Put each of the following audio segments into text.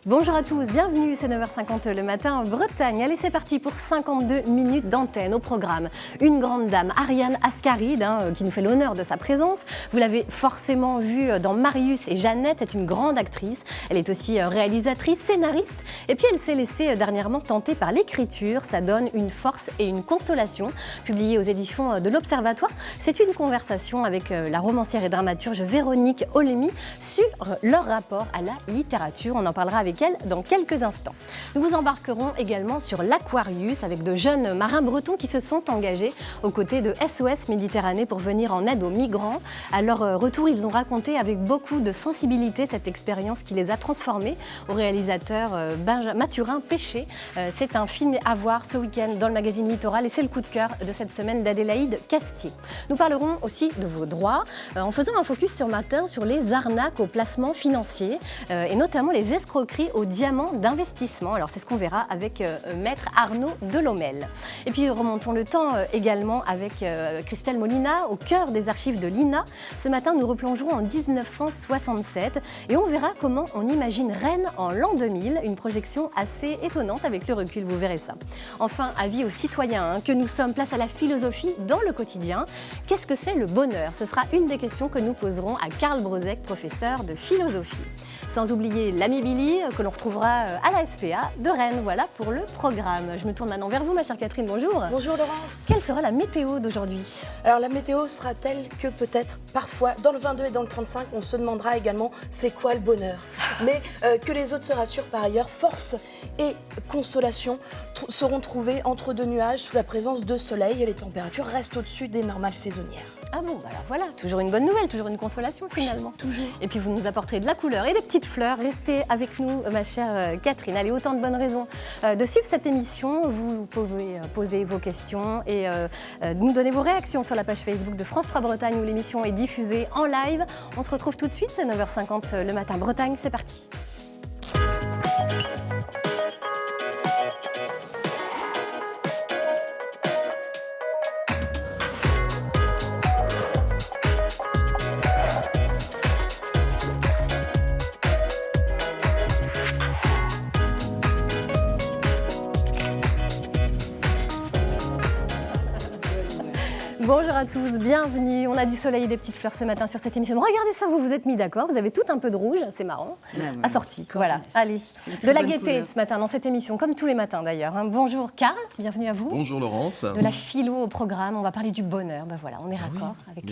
Bonjour à tous, bienvenue, c'est 9h50 le matin en Bretagne. Allez, c'est parti pour 52 minutes d'antenne au programme. Une grande dame, Ariane Ascaride, qui nous fait l'honneur de sa présence. Vous l'avez forcément vue dans Marius et Jeannette, c'est une grande actrice. Elle est aussi réalisatrice, scénariste. Et puis elle s'est laissée dernièrement tenter par l'écriture. Ça donne une force et une consolation. Publiée aux éditions de l'Observatoire, c'est une conversation avec la romancière et dramaturge Véronique Olmy sur leur rapport à la littérature. On en parlera avec elle dans quelques instants. Nous vous embarquerons également sur l'Aquarius avec de jeunes marins bretons qui se sont engagés aux côtés de SOS Méditerranée pour venir en aide aux migrants. À leur retour, ils ont raconté avec beaucoup de sensibilité cette expérience qui les a transformés. Au réalisateur Mathurin Péché, c'est un film à voir ce week-end dans le magazine Littoral et c'est le coup de cœur de cette semaine d'Adélaïde Castier. Nous parlerons aussi de vos droits en faisant un focus sur matin sur les arnaques aux placements financiers et notamment les escroqueries aux diamants d'investissement. Alors c'est ce qu'on verra avec maître Arnaud Delhommel. Et puis remontons le temps également avec Christelle Molina au cœur des archives de l'INA. Ce matin nous replongerons en 1967 et on verra comment on imagine Rennes en l'an 2000, une projection assez étonnante avec le recul, vous verrez ça. Enfin, avis aux citoyens que nous sommes, place à la philosophie dans le quotidien. Qu'est-ce que c'est le bonheur? Ce sera une des questions que nous poserons à Karl Brozek, professeur de philosophie. Sans oublier l'ami Billy, que l'on retrouvera à la SPA de Rennes. Voilà pour le programme. Je me tourne maintenant vers vous, ma chère Catherine. Bonjour. Bonjour Laurence. Quelle sera la météo d'aujourd'hui? Alors la météo sera telle que peut-être parfois, dans le 22 et dans le 35, on se demandera également c'est quoi le bonheur. Mais que les autres se rassurent par ailleurs, force et consolation seront trouvées entre deux nuages sous la présence de soleil et les températures restent au-dessus des normales saisonnières. Ah bon, alors voilà, toujours une bonne nouvelle, toujours une consolation finalement. Toujours. Et puis vous nous apporterez de la couleur et des petites fleurs. Restez avec nous, ma chère Catherine. Allez, autant de bonnes raisons de suivre cette émission. Vous pouvez poser vos questions et nous donner vos réactions sur la page Facebook de France 3 Bretagne où l'émission est diffusée en live. On se retrouve tout de suite, c'est 9h50 le matin. Bretagne, c'est parti. Bonjour à tous, bienvenue. On a du soleil et des petites fleurs ce matin sur cette émission. Regardez ça, vous vous êtes mis d'accord, vous avez tout un peu de rouge, c'est marrant. Assorti, voilà. Allez, de la gaieté couleur ce matin dans cette émission, comme tous les matins d'ailleurs. Bonjour Karl, bienvenue à vous. Bonjour Laurence. De la philo au programme, on va parler du bonheur. Ben voilà, on est raccord avec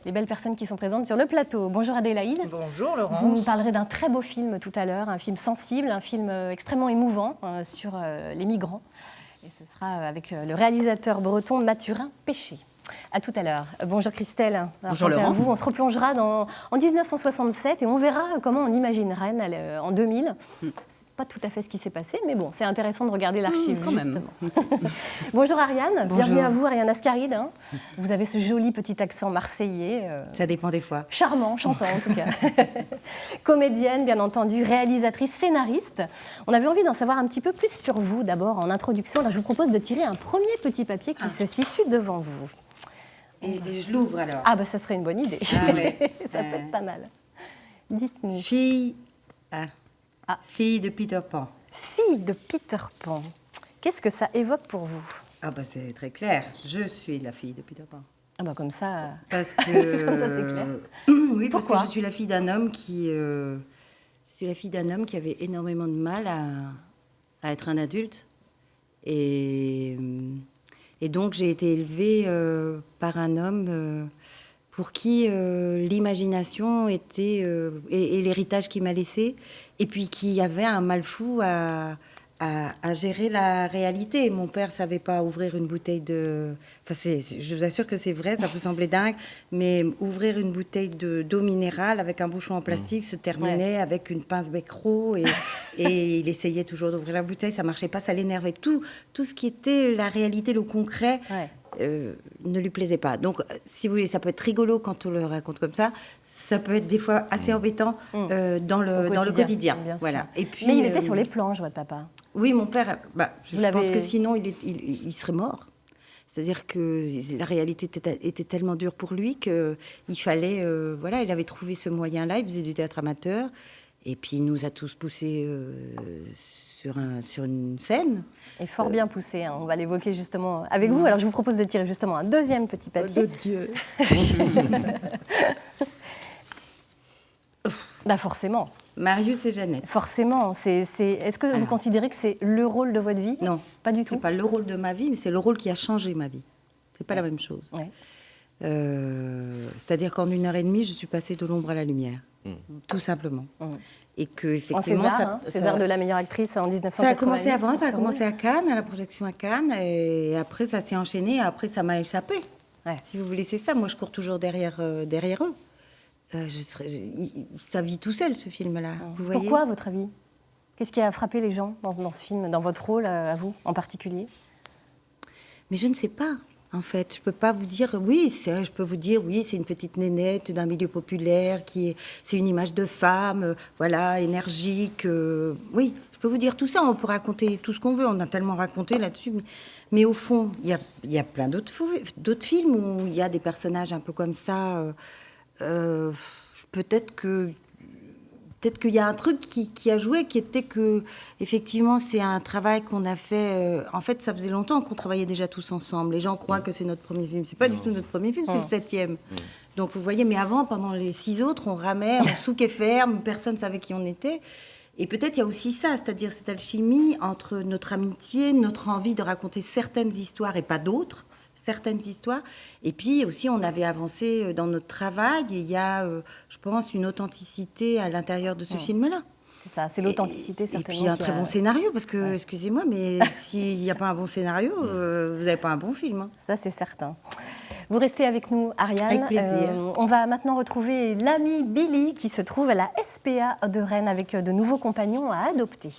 les belles personnes qui sont présentes sur le plateau. Bonjour Adélaïde. Bonjour Laurence. Vous nous parlerez d'un très beau film tout à l'heure, un film sensible, un film extrêmement émouvant sur les migrants. Et ce sera avec le réalisateur breton Mathurin Péché. À tout à l'heure. Bonjour Christelle. Alors, bonjour Laurence. On se replongera en 1967 et on verra comment on imagine Rennes en 2000. C'est pas tout à fait ce qui s'est passé, mais bon, c'est intéressant de regarder l'archive justement. Bonjour Ariane. Bonjour. Bienvenue à vous, Ariane Ascaride. Vous avez ce joli petit accent marseillais. Ça dépend des fois. Charmant, chantant en tout cas. Comédienne, bien entendu, réalisatrice, scénariste. On avait envie d'en savoir un petit peu plus sur vous d'abord en introduction. Alors, je vous propose de tirer un premier petit papier qui se situe devant vous. Et je l'ouvre alors. Ah bah ça serait une bonne idée. Ah ouais. Ça peut être pas mal. Dites-nous. Fille de Peter Pan. Fille de Peter Pan. Qu'est-ce que ça évoque pour vous? Ah bah c'est très clair. Je suis la fille de Peter Pan. Ah bah comme ça. Parce que. Comme ça c'est clair. Oui, pourquoi? Parce que je suis la fille d'un homme qui. Je suis la fille d'un homme qui avait énormément de mal à être un adulte et donc j'ai été élevée par un homme pour qui l'imagination était et l'héritage qu'il m'a laissé, et puis qui avait un mal fou à gérer la réalité. Mon père savait pas ouvrir une bouteille de... Enfin, je vous assure que c'est vrai, ça peut sembler dingue, mais ouvrir une bouteille d'eau minérale avec un bouchon en plastique se terminait avec une pince Becquerel et il essayait toujours d'ouvrir la bouteille, ça marchait pas, ça l'énervait. Tout ce qui était la réalité, le concret... ne lui plaisait pas. Donc, si vous voulez, ça peut être rigolo quand on le raconte comme ça. Ça peut être des fois assez embêtant dans le quotidien. Voilà. Et puis, mais il était sur les planches, votre papa. Oui, mon père. Je pense que sinon, il serait mort. C'est-à-dire que la réalité était tellement dure pour lui qu'il fallait... il avait trouvé ce moyen-là. Il faisait du théâtre amateur. Et puis, il nous a tous poussés sur une scène. Et fort bien poussé, hein. On va l'évoquer justement avec vous. Alors, je vous propose de tirer justement un deuxième petit papier. Oh, de Dieu. Bah forcément. Marius et Jeannette. Forcément. Est-ce que vous considérez que c'est le rôle de votre vie? Non. Pas du tout. C'est pas le rôle de ma vie, mais c'est le rôle qui a changé ma vie. C'est pas la même chose. Ouais. C'est-à-dire qu'en 1h30, je suis passée de l'ombre à la lumière. Tout simplement. Et que, effectivement, en César, César de la meilleure actrice en 1980. Ça a commencé avant, ça a commencé à Cannes, à la projection à Cannes, et après ça s'est enchaîné, après ça m'a échappé. Ouais. Si vous voulez, c'est ça, moi je cours toujours derrière eux. Ça vit tout seul, ce film-là. Vous voyez ? Pourquoi, à votre avis? Qu'est-ce qui a frappé les gens dans ce film, dans votre rôle, à vous, en particulier? Mais je ne sais pas. En fait, je peux pas vous dire oui. Je peux vous dire oui, c'est une petite nénette d'un milieu populaire c'est une image de femme, voilà, énergique. Oui, je peux vous dire tout ça. On peut raconter tout ce qu'on veut. On a tellement raconté là-dessus. Mais au fond, il y a plein d'autres films où il y a des personnages un peu comme ça. Peut-être qu'il y a un truc qui a joué, qui était que, effectivement, c'est un travail qu'on a fait. En fait, ça faisait longtemps qu'on travaillait déjà tous ensemble. Les gens croient que c'est notre premier film. C'est pas du tout notre premier film, c'est le 7e. Donc, vous voyez, mais avant, pendant les 6 autres, on ramait, on souquait ferme, personne ne savait qui on était. Et peut-être il y a aussi ça, c'est-à-dire cette alchimie entre notre amitié, notre envie de raconter certaines histoires et pas d'autres. Certaines histoires. Et puis aussi, on avait avancé dans notre travail et il y a, je pense, une authenticité à l'intérieur de ce film-là. C'est ça, c'est l'authenticité, certainement. Et puis un très bon scénario, parce que, excusez-moi, mais s'il n'y a pas un bon scénario, vous n'avez pas un bon film. Hein. Ça, c'est certain. Vous restez avec nous, Ariane. Avec plaisir. On va maintenant retrouver l'ami Billy qui se trouve à la SPA de Rennes avec de nouveaux compagnons à adopter.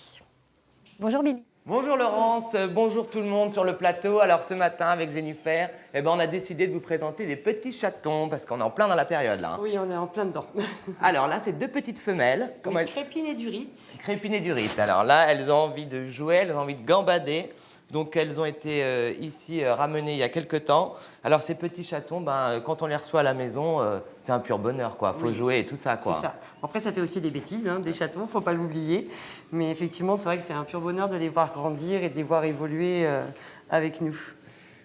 Bonjour Billy. Bonjour Laurence, bonjour tout le monde sur le plateau. Alors ce matin avec Jennifer, on a décidé de vous présenter des petits chatons parce qu'on est en plein dans la période là. Hein. Oui, on est en plein dedans. Alors là, c'est 2 petites femelles. Crépine et Durite. Crépine et Durite. Alors là, elles ont envie de jouer, elles ont envie de gambader. Donc elles ont été ici ramenées il y a quelques temps. Alors ces petits chatons, quand on les reçoit à la maison, c'est un pur bonheur quoi. Faut jouer et tout ça quoi. C'est ça. Après ça fait aussi des bêtises, hein, des chatons, faut pas l'oublier. Mais effectivement, c'est vrai que c'est un pur bonheur de les voir grandir et de les voir évoluer avec nous.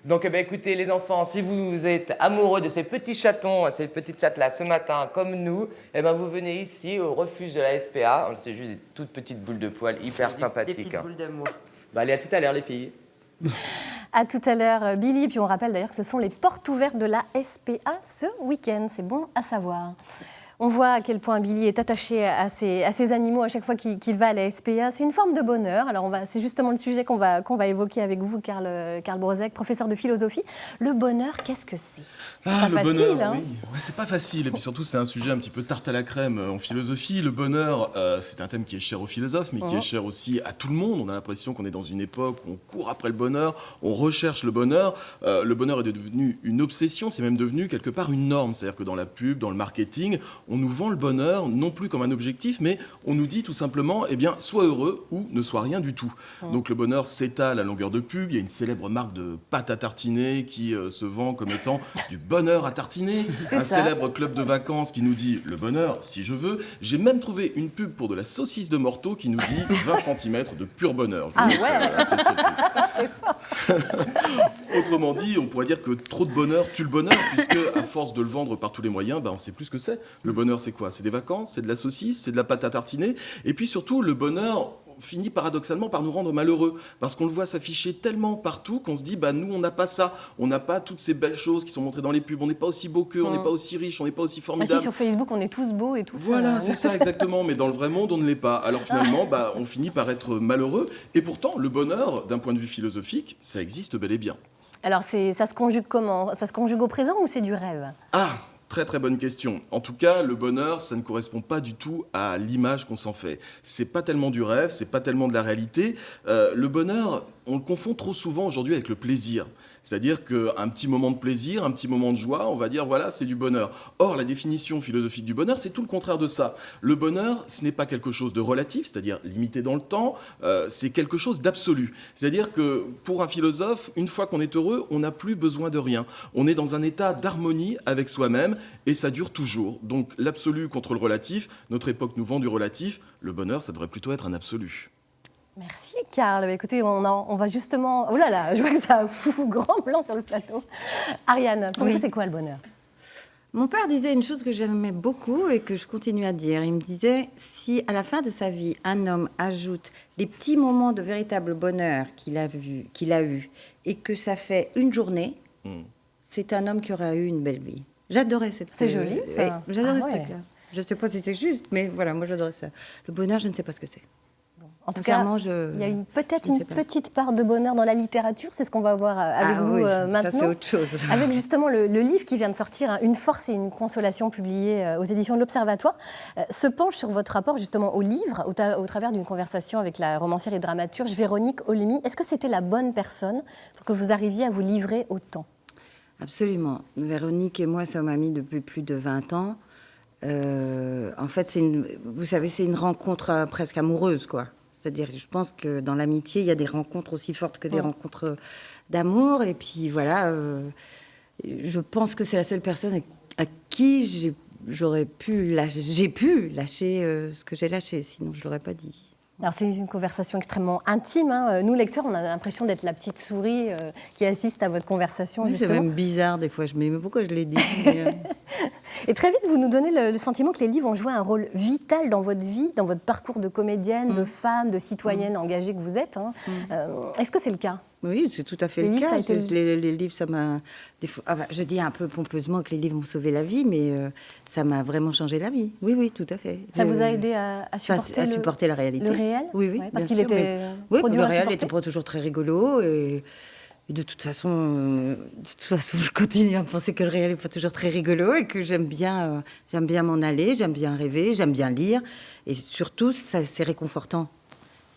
Donc écoutez les enfants, si vous êtes amoureux de ces petits chatons, ces petites chattes là ce matin comme nous, vous venez ici au refuge de la SPA. C'est juste des toutes petites boules de poils hyper sympathiques. Des petites boules d'amour. Allez, à tout à l'heure les filles. À tout à l'heure, Billy. Puis on rappelle d'ailleurs que ce sont les portes ouvertes de la SPA ce week-end. C'est bon à savoir. On voit à quel point Billy est attaché à ces animaux à chaque fois qu'il va à la SPA. C'est une forme de bonheur. Alors c'est justement le sujet qu'on va évoquer avec vous, Karl Brozek, professeur de philosophie. Le bonheur, qu'est-ce que c'est? Ah, le facile, bonheur, hein. oui. C'est pas facile. Et puis surtout, c'est un sujet un petit peu tarte à la crème en philosophie. Le bonheur, c'est un thème qui est cher aux philosophes, mais qui est cher aussi à tout le monde. On a l'impression qu'on est dans une époque où on court après le bonheur, on recherche le bonheur. Le bonheur est devenu une obsession, c'est même devenu quelque part une norme. C'est-à-dire que dans la pub, dans le marketing, on nous vend le bonheur non plus comme un objectif, mais on nous dit tout simplement, sois heureux ou ne sois rien du tout. Donc le bonheur s'étale à longueur de pub. Il y a une célèbre marque de pâte à tartiner qui se vend comme étant du bonheur à tartiner. Un célèbre club de vacances qui nous dit le bonheur si je veux. J'ai même trouvé une pub pour de la saucisse de Morteau qui nous dit 20 cm de pur bonheur. C'est fort. Autrement dit, on pourrait dire que trop de bonheur tue le bonheur, puisque à force de le vendre par tous les moyens, on sait plus ce que c'est. Le bonheur, c'est quoi? C'est des vacances, c'est de la saucisse, c'est de la pâte à tartiner. Et puis surtout, le bonheur finit paradoxalement par nous rendre malheureux, parce qu'on le voit s'afficher tellement partout qu'on se dit, nous, on n'a pas ça. On n'a pas toutes ces belles choses qui sont montrées dans les pubs. On n'est pas aussi beau qu'eux, on n'est pas aussi riche, on n'est pas aussi formidable. Si, sur Facebook, on est tous beaux et tout. Voilà, c'est ça exactement. Mais dans le vrai monde, on ne l'est pas. Alors finalement, on finit par être malheureux. Et pourtant, le bonheur, d'un point de vue philosophique, ça existe bel et bien. Alors, ça se conjugue comment? Ça se conjugue au présent ou c'est du rêve? Très très bonne question. En tout cas, le bonheur, ça ne correspond pas du tout à l'image qu'on s'en fait. C'est pas tellement du rêve, c'est pas tellement de la réalité. Le bonheur, on le confond trop souvent aujourd'hui avec le plaisir. C'est-à-dire qu'un petit moment de plaisir, un petit moment de joie, on va dire, voilà, c'est du bonheur. Or, la définition philosophique du bonheur, c'est tout le contraire de ça. Le bonheur, ce n'est pas quelque chose de relatif, c'est-à-dire limité dans le temps, c'est quelque chose d'absolu. C'est-à-dire que pour un philosophe, une fois qu'on est heureux, on n'a plus besoin de rien. On est dans un état d'harmonie avec soi-même et ça dure toujours. Donc, l'absolu contre le relatif, notre époque nous vend du relatif, le bonheur, ça devrait plutôt être un absolu. Merci, Karl. Écoutez, on va justement... Oh là là, je vois que ça fout grand blanc sur le plateau. Ariane, pour toi, c'est quoi le bonheur? Mon père disait une chose que j'aimais beaucoup et que je continue à dire. Il me disait, si à la fin de sa vie, un homme ajoute les petits moments de véritable bonheur qu'il a eu, et que ça fait une journée, c'est un homme qui aura eu une belle vie. J'adorais cette... C'est joli, ça. Oui, j'adorais Ah ce ouais. truc-là. Je ne sais pas si c'est juste, mais voilà, moi j'adorais ça. Le bonheur, je ne sais pas ce que c'est. En tout cas, Sincèrement, il y a peut-être je ne sais une pas. petite part de bonheur dans la littérature. C'est ce qu'on va voir avec vous maintenant. ça c'est autre chose. Avec justement le livre qui vient de sortir, hein, Une force et une consolation, publié aux éditions de l'Observatoire, se penche sur votre rapport justement au livre, au travers d'une conversation avec la romancière et dramaturge Véronique Olmy. Est-ce que c'était la bonne personne pour que vous arriviez à vous livrer autant? Absolument. Véronique et moi sommes amies depuis plus de 20 ans. En fait, vous savez, c'est une rencontre presque amoureuse, quoi. C'est-à-dire, je pense que dans l'amitié, il y a des rencontres aussi fortes que des rencontres d'amour. Et puis voilà, je pense que c'est la seule personne à qui j'ai pu lâcher ce que j'ai lâché. Sinon, je l'aurais pas dit. Alors c'est une conversation extrêmement intime, hein. Nous, lecteurs, on a l'impression d'être la petite souris qui assiste à votre conversation. Oui, c'est justement. même bizarre des fois. Je me dis, mais pourquoi je l'ai dit? Et très vite, vous nous donnez le sentiment que les livres ont joué un rôle vital dans votre vie, dans votre parcours de comédienne, de femme, de citoyenne engagée que vous êtes. Hein. Est-ce que c'est le cas? Oui, c'est tout à fait Les le livres, cas. ça a été- Les livres, ça m'a... je dis un peu pompeusement que les livres m'ont sauvé la vie, mais ça m'a vraiment changé la vie. Oui, oui, tout à fait. Ça vous a aidé à supporter la réalité. le réel? Oui, oui, Ouais, parce bien qu'il sûr, était oui, trop dur le à réel supporter. était pas toujours très rigolo et de toute façon, je continue à penser que le réel n'est pas toujours très rigolo et que j'aime bien m'en aller, j'aime bien rêver, j'aime bien lire et surtout, c'est réconfortant.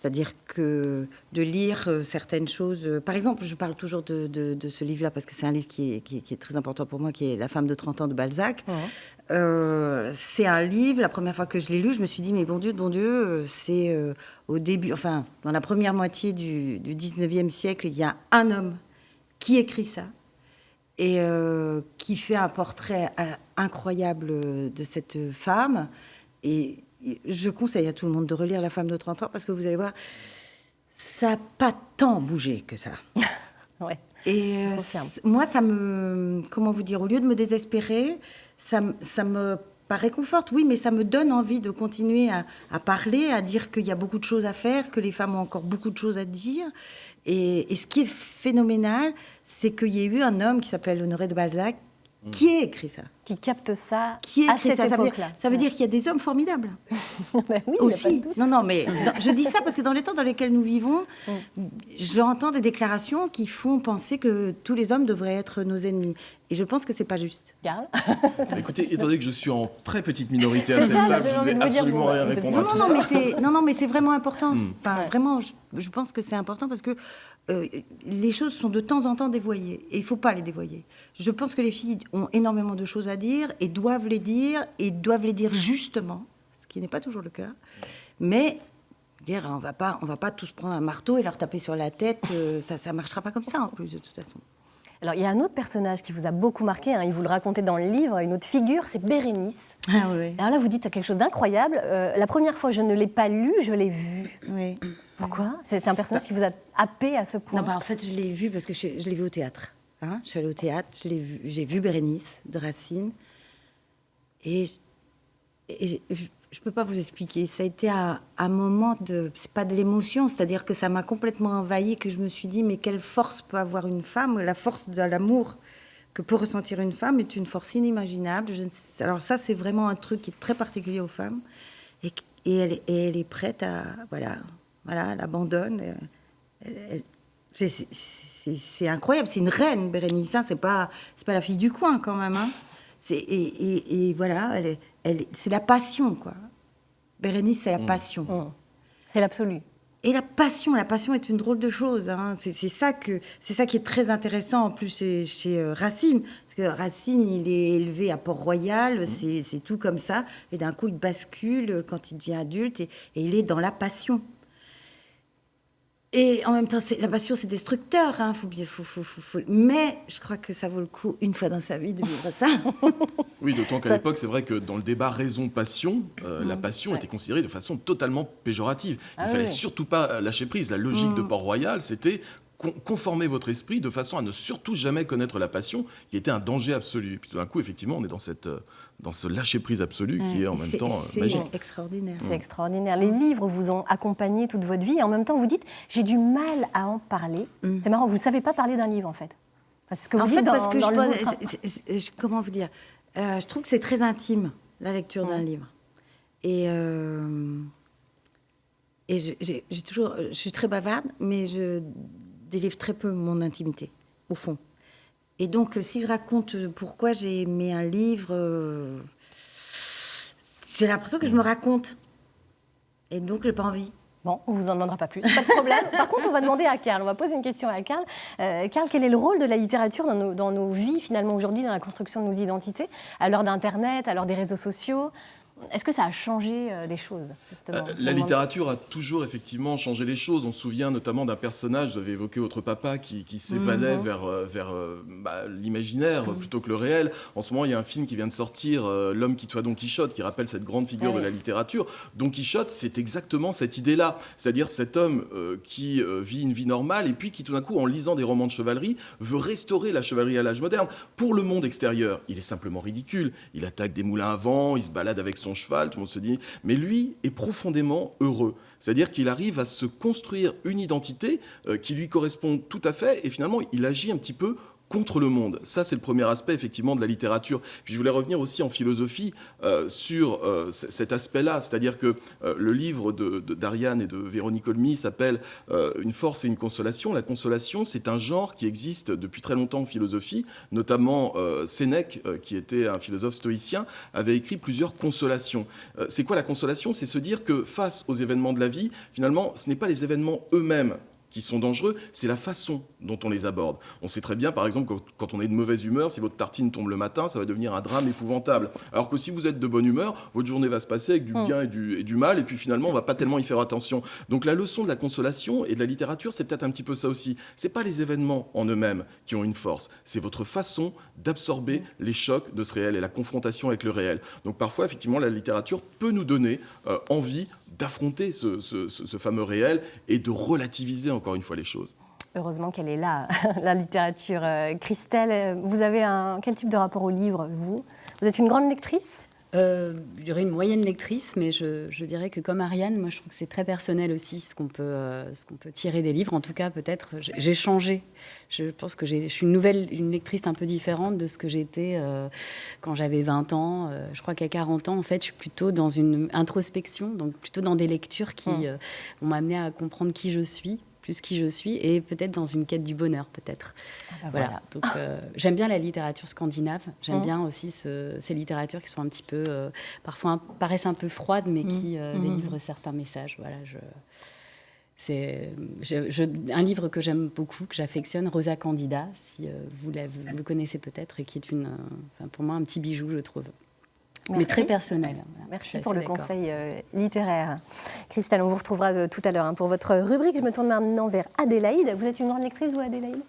C'est-à-dire que de lire certaines choses... par exemple, je parle toujours de ce livre-là parce que c'est un livre qui est très important pour moi, qui est La femme de 30 ans de Balzac. C'est un livre, la première fois que je l'ai lu, je me suis dit, mais bon Dieu, c'est au début... Enfin, dans la première moitié du 19e siècle, il y a un homme qui écrit ça et qui fait un portrait incroyable de cette femme. Et je conseille à tout le monde de relire La femme de 30 ans parce que vous allez voir, ça n'a pas tant bougé que ça. Ouais. Et confirme. moi, ça me... Comment vous dire? Au lieu de me désespérer, ça me réconforte, oui, mais ça me donne envie de continuer à parler, à dire qu'il y a beaucoup de choses à faire, que les femmes ont encore beaucoup de choses à dire. Et ce qui est phénoménal, c'est qu'il y ait eu un homme qui s'appelle Honoré de Balzac qui a écrit ça. Qui capte ça Qui a à écrit cette ça. époque-là. Ça veut dire qu'il y a des hommes formidables. Ben oui, il y a pas Aussi. de doute. Non, mais je dis ça parce que dans les temps dans lesquels nous vivons, j'entends des déclarations qui font penser que tous les hommes devraient être nos ennemis. Et je pense que c'est pas juste. Karl? Écoutez, étant donné que je suis en très petite minorité à C'est cette ça, table, j'ai je ne envie vais de vous dire, absolument bon, rien bah, répondre non, à tout Non, ça. mais c'est vraiment important. Enfin, Ouais. vraiment, je pense que c'est important parce que les choses sont de temps en temps dévoyées. Et il ne faut pas les dévoyer. Je pense que les filles ont énormément de choses à dire et doivent les dire justement, ce qui n'est pas toujours le cas. Mais dire, on va pas tous prendre un marteau et leur taper sur la tête, ça marchera pas comme ça en plus de toute façon. Alors, il y a un autre personnage qui vous a beaucoup marqué, hein, il vous le racontait dans le livre, une autre figure, c'est Bérénice. Ah oui. Alors là, vous dites quelque chose d'incroyable. La première fois, je ne l'ai pas lu, je l'ai vu. Oui. Pourquoi? C'est un personnage qui vous a happé à ce point. Non, en fait, je l'ai vu parce que je l'ai vu au théâtre. Hein, je suis allée au théâtre, j'ai vu Bérénice de Racine. Et je peux pas vous expliquer. Ça a été un moment c'est pas de l'émotion, c'est-à-dire que ça m'a complètement envahie, que je me suis dit, mais quelle force peut avoir une femme? La force de l'amour que peut ressentir une femme est une force inimaginable. Alors ça, c'est vraiment un truc qui est très particulier aux femmes. Et elle est prête à... Voilà, elle abandonne. C'est incroyable, c'est une reine, Bérénice. Hein, c'est pas la fille du coin, quand même. Hein. Et voilà, c'est la passion, quoi. Bérénice, c'est la passion. C'est l'absolu. Et la passion est une drôle de chose. Hein. C'est ça qui est très intéressant en plus chez Racine. Parce que Racine, il est élevé à Port-Royal, c'est tout comme ça. Et d'un coup, il bascule quand il devient adulte et il est dans la passion. Et en même temps, la passion, c'est destructeur. Hein. Mais je crois que ça vaut le coup, une fois dans sa vie, de vivre ça. Oui, d'autant qu'à l'époque, c'est vrai que dans le débat raison-passion, la passion était considérée de façon totalement péjorative. Il ne fallait surtout pas lâcher prise. La logique de Port-Royal, c'était conformer votre esprit de façon à ne surtout jamais connaître la passion, qui était un danger absolu. Et puis tout d'un coup, effectivement, on est dans ce lâcher-prise absolu qui est en même temps magique. C'est extraordinaire. C'est extraordinaire. Les livres vous ont accompagné toute votre vie et en même temps, vous dites « j'ai du mal à en parler ». C'est marrant, vous ne savez pas parler d'un livre, en fait. C'est ce que vous dites dans parce que comment vous dire, je trouve que c'est très intime, la lecture d'un livre. Et je suis très bavarde, mais je délivre très peu mon intimité, au fond. Et donc, si je raconte pourquoi j'ai aimé un livre, j'ai l'impression que je me raconte. Et donc, j'ai pas envie. Bon, on vous en demandera pas plus, pas de problème. Par contre, on va demander à Karl, on va poser une question à Karl. Karl, quel est le rôle de la littérature dans nos vies, finalement, aujourd'hui, dans la construction de nos identités, à l'heure d'Internet, à l'heure des réseaux sociaux? Est-ce que ça a changé des choses, justement? La littérature a toujours effectivement changé les choses. On se souvient notamment d'un personnage, j'avais évoqué votre papa, qui s'évadait vers l'imaginaire plutôt que le réel. En ce moment, il y a un film qui vient de sortir, L'homme qui tuait Don Quichotte, qui rappelle cette grande figure de la littérature. Don Quichotte, c'est exactement cette idée-là. C'est-à-dire cet homme qui vit une vie normale et puis qui, tout d'un coup, en lisant des romans de chevalerie, veut restaurer la chevalerie à l'âge moderne. Pour le monde extérieur, il est simplement ridicule. Il attaque des moulins à vent, il se balade avec son cheval, tout le monde se dit... Mais lui est profondément heureux. C'est-à-dire qu'il arrive à se construire une identité qui lui correspond tout à fait et finalement, il agit un petit peu contre le monde. Ça, c'est le premier aspect, effectivement, de la littérature. Puis je voulais revenir aussi en philosophie sur cet aspect-là, c'est-à-dire que le livre d'Ariane et de Véronique Olmy s'appelle « Une force et une consolation ». La consolation, c'est un genre qui existe depuis très longtemps en philosophie, notamment Sénèque, qui était un philosophe stoïcien, avait écrit plusieurs consolations. C'est quoi la consolation? C'est se dire que face aux événements de la vie, finalement, ce n'est pas les événements eux-mêmes qui sont dangereux, c'est la façon dont on les aborde. On sait très bien, par exemple, que quand on est de mauvaise humeur, si votre tartine tombe le matin, ça va devenir un drame épouvantable. Alors que si vous êtes de bonne humeur, votre journée va se passer avec du bien et du mal, et puis finalement, on va pas tellement y faire attention. Donc la leçon de la consolation et de la littérature, c'est peut-être un petit peu ça aussi. C'est pas les événements en eux-mêmes qui ont une force, c'est votre façon d'absorber les chocs de ce réel et la confrontation avec le réel. Donc parfois, effectivement, la littérature peut nous donner envie d'affronter ce fameux réel et de relativiser encore une fois les choses. Heureusement qu'elle est là, la littérature. Christelle, vous avez quel type de rapport au livre, vous? Vous êtes une grande lectrice? Je dirais une moyenne lectrice, mais je dirais que comme Ariane, moi je trouve que c'est très personnel aussi ce qu'on peut tirer des livres. En tout cas, peut-être, j'ai changé. Je pense que je suis une lectrice un peu différente de ce que j'étais quand j'avais 20 ans. Je crois qu'à 40 ans, en fait, je suis plutôt dans une introspection, donc plutôt dans des lectures qui m'ont amené à comprendre qui je suis, plus qui je suis, et peut-être dans une quête du bonheur, peut-être. Voilà. Donc, j'aime bien la littérature scandinave. J'aime bien aussi ces littératures qui sont un petit peu, parfois paraissent un peu froides, mais qui délivrent certains messages. Voilà, un livre que j'aime beaucoup, que j'affectionne, Rosa Candida, si vous le connaissez peut-être, et qui est pour moi un petit bijou, je trouve. Merci. Mais très personnel. Voilà. Merci pour le conseil littéraire. Christelle, on vous retrouvera tout à l'heure pour votre rubrique. Je me tourne maintenant vers Adélaïde. Vous êtes une grande lectrice, vous, Adélaïde?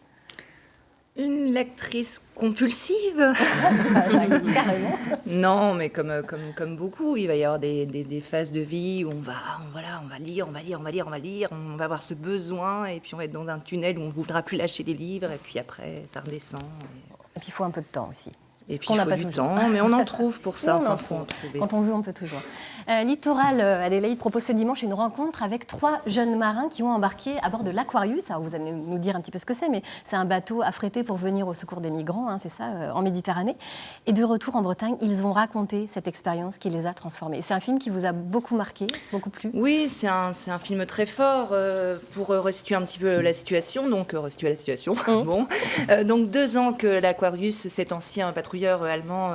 Une lectrice compulsive. Carrément. Non, mais comme beaucoup, il va y avoir des phases de vie où on va lire, on va avoir ce besoin, et puis on va être dans un tunnel où on ne voudra plus lâcher les livres, et puis après, ça redescend. Et puis, il faut un peu de temps aussi. Et puis, il faut du temps, mais on en trouve pour ça. Enfin, faut en trouver. Quand on veut, on peut toujours. Littoral, Adélaïde propose ce dimanche une rencontre avec 3 jeunes marins qui ont embarqué à bord de l'Aquarius. Alors, vous allez nous dire un petit peu ce que c'est, mais c'est un bateau affrété pour venir au secours des migrants, c'est ça, en Méditerranée. Et de retour en Bretagne, ils ont raconté cette expérience qui les a transformés. C'est un film qui vous a beaucoup marqué, beaucoup plu? Oui, c'est un film très fort pour resituer un petit peu la situation. Donc, resituer la situation. Bon. Donc, 2 ans que l'Aquarius, cet ancien patrouilleur allemand,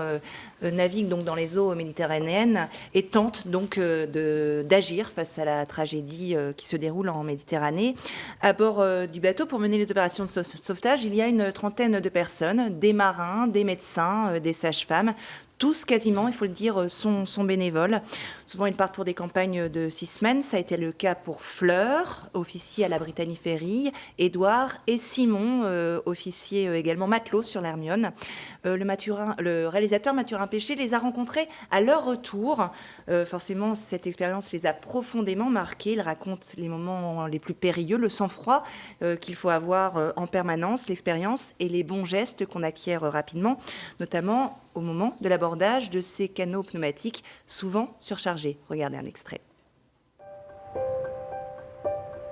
navigue donc dans les eaux méditerranéennes et tente donc d'agir face à la tragédie qui se déroule en Méditerranée. À bord du bateau, pour mener les opérations de sauvetage, il y a une trentaine de personnes, des marins, des médecins, des sages-femmes. Tous, quasiment, il faut le dire, sont bénévoles. Souvent, ils partent pour des campagnes de 6 semaines. Ça a été le cas pour Fleur, officier à la Brittany Ferry, Édouard et Simon, officier également matelot sur l'Hermione. Le réalisateur Mathurin Péché les a rencontrés à leur retour. Forcément, cette expérience les a profondément marqués. Il raconte les moments les plus périlleux, le sang-froid qu'il faut avoir en permanence, l'expérience et les bons gestes qu'on acquiert rapidement, notamment au moment de l'abordage de ces canots pneumatiques souvent surchargés. Regardez un extrait.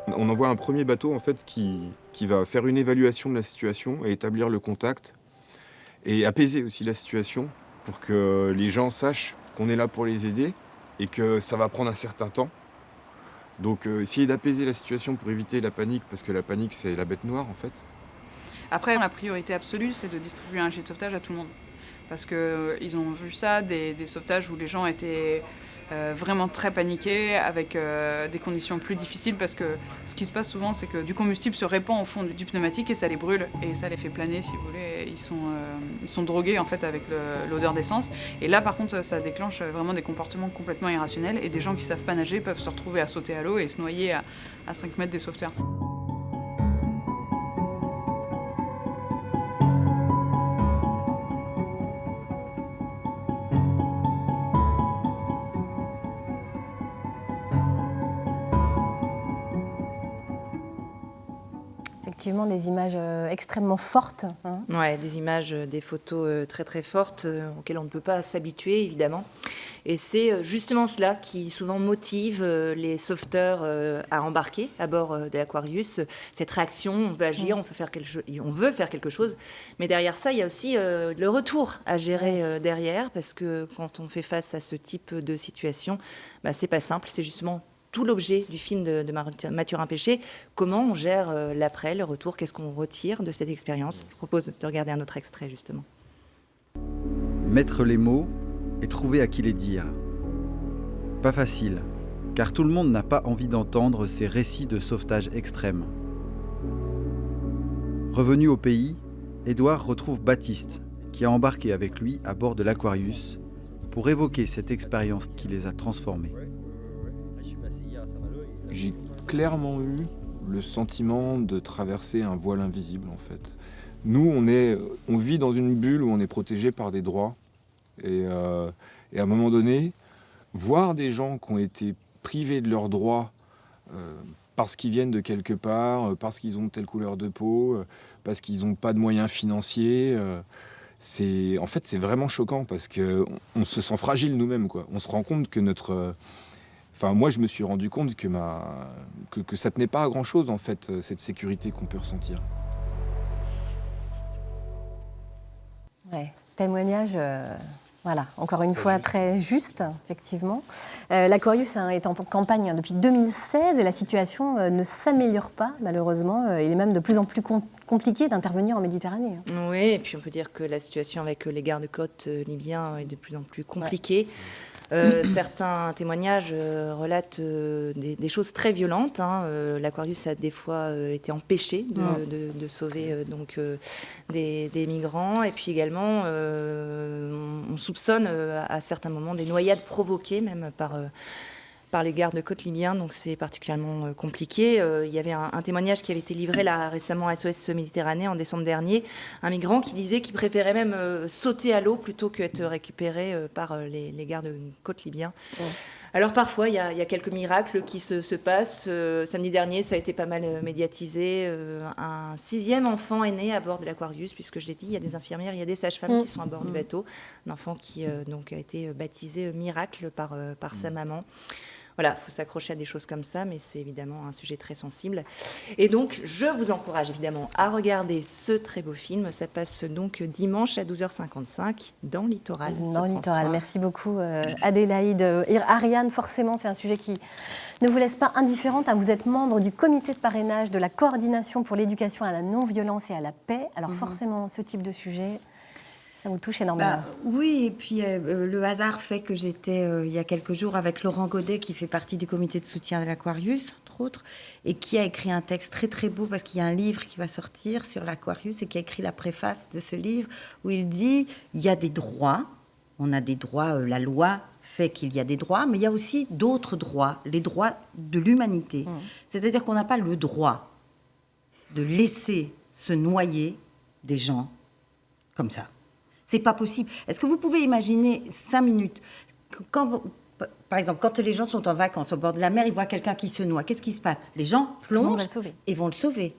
On envoie un premier bateau en fait, qui va faire une évaluation de la situation et établir le contact et apaiser aussi la situation pour que les gens sachent qu'on est là pour les aider et que ça va prendre un certain temps. Donc essayer d'apaiser la situation pour éviter la panique, parce que la panique c'est la bête noire en fait. Après, la priorité absolue, c'est de distribuer un gilet de sauvetage à tout le monde. Parce qu'ils ont vu ça, des sauvetages où les gens étaient vraiment très paniqués, avec des conditions plus difficiles, parce que ce qui se passe souvent, c'est que du combustible se répand au fond du pneumatique et ça les brûle, et ça les fait planer, si vous voulez. Ils sont drogués, en fait, avec l'odeur d'essence. Et là, par contre, ça déclenche vraiment des comportements complètement irrationnels, et des gens qui ne savent pas nager peuvent se retrouver à sauter à l'eau et se noyer à 5 mètres des sauveteurs. Effectivement, des images extrêmement fortes. Hein. Ouais, des images, des photos très très fortes auxquelles on ne peut pas s'habituer évidemment. Et c'est justement cela qui souvent motive les sauveteurs à embarquer à bord de l'Aquarius. Cette réaction, on veut agir, on veut faire quelque chose. Mais derrière ça, il y a aussi le retour à gérer derrière, parce que quand on fait face à ce type de situation, c'est pas simple. C'est justement tout l'objet du film de Mathurin Péché. Comment on gère l'après, le retour, qu'est-ce qu'on retire de cette expérience? Je propose de regarder un autre extrait, justement. Mettre les mots et trouver à qui les dire. Pas facile, car tout le monde n'a pas envie d'entendre ces récits de sauvetage extrême. Revenu au pays, Édouard retrouve Baptiste, qui a embarqué avec lui à bord de l'Aquarius pour évoquer cette expérience qui les a transformés. J'ai clairement eu le sentiment de traverser un voile invisible en fait. Nous, on vit dans une bulle où on est protégé par des droits. Et à un moment donné, voir des gens qui ont été privés de leurs droits parce qu'ils viennent de quelque part, parce qu'ils ont telle couleur de peau, parce qu'ils n'ont pas de moyens financiers, c'est vraiment choquant parce qu'on se sent fragile nous-mêmes, quoi. On se rend compte que moi, je me suis rendu compte que ça tenait pas à grand-chose, en fait, cette sécurité qu'on peut ressentir. Ouais, témoignage, voilà, encore une fois très juste, effectivement. L'Aquarius est en campagne depuis 2016 et la situation ne s'améliore pas, malheureusement. Il est même de plus en plus compliqué d'intervenir en Méditerranée. Oui, et puis on peut dire que la situation avec les gardes-côtes libyens est de plus en plus compliquée. Ouais. Certains témoignages relatent des choses très violentes. L'Aquarius a des fois été empêché de sauver des migrants. Et puis également, on soupçonne à certains moments des noyades provoquées même par les gardes-côtes libyens, donc c'est particulièrement compliqué. Il y avait un témoignage qui avait été livré là récemment à SOS Méditerranée en décembre dernier, un migrant qui disait qu'il préférait même sauter à l'eau plutôt qu'être récupéré par les gardes-côtes libyens. Ouais. Alors parfois, il y a quelques miracles qui se passent. Samedi dernier, ça a été pas mal médiatisé. Un 6e enfant est né à bord de l'Aquarius, puisque je l'ai dit, il y a des infirmières, il y a des sages-femmes qui sont à bord du bateau. Un enfant qui donc a été baptisé Miracle par sa maman. Voilà, il faut s'accrocher à des choses comme ça, mais c'est évidemment un sujet très sensible. Et donc, je vous encourage évidemment à regarder ce très beau film. Ça passe donc dimanche à 12h55 dans Littoral. Dans Littoral, merci beaucoup Adélaïde. Ariane, forcément, c'est un sujet qui ne vous laisse pas indifférente. Vous êtes membre du comité de parrainage de la coordination pour l'éducation à la non-violence et à la paix. Alors forcément, ce type de sujet... Ça vous touche énormément. Oui, et puis le hasard fait que j'étais il y a quelques jours avec Laurent Godet, qui fait partie du comité de soutien de l'Aquarius, entre autres, et qui a écrit un texte très très beau, parce qu'il y a un livre qui va sortir sur l'Aquarius, et qui a écrit la préface de ce livre, où il dit, il y a des droits, on a des droits, la loi fait qu'il y a des droits, mais il y a aussi d'autres droits, les droits de l'humanité. C'est-à-dire qu'on n'a pas le droit de laisser se noyer des gens comme ça. C'est pas possible. Est-ce que vous pouvez imaginer 5 minutes, par exemple, quand les gens sont en vacances au bord de la mer, ils voient quelqu'un qui se noie. Qu'est-ce qui se passe? Les gens plongent et vont le sauver.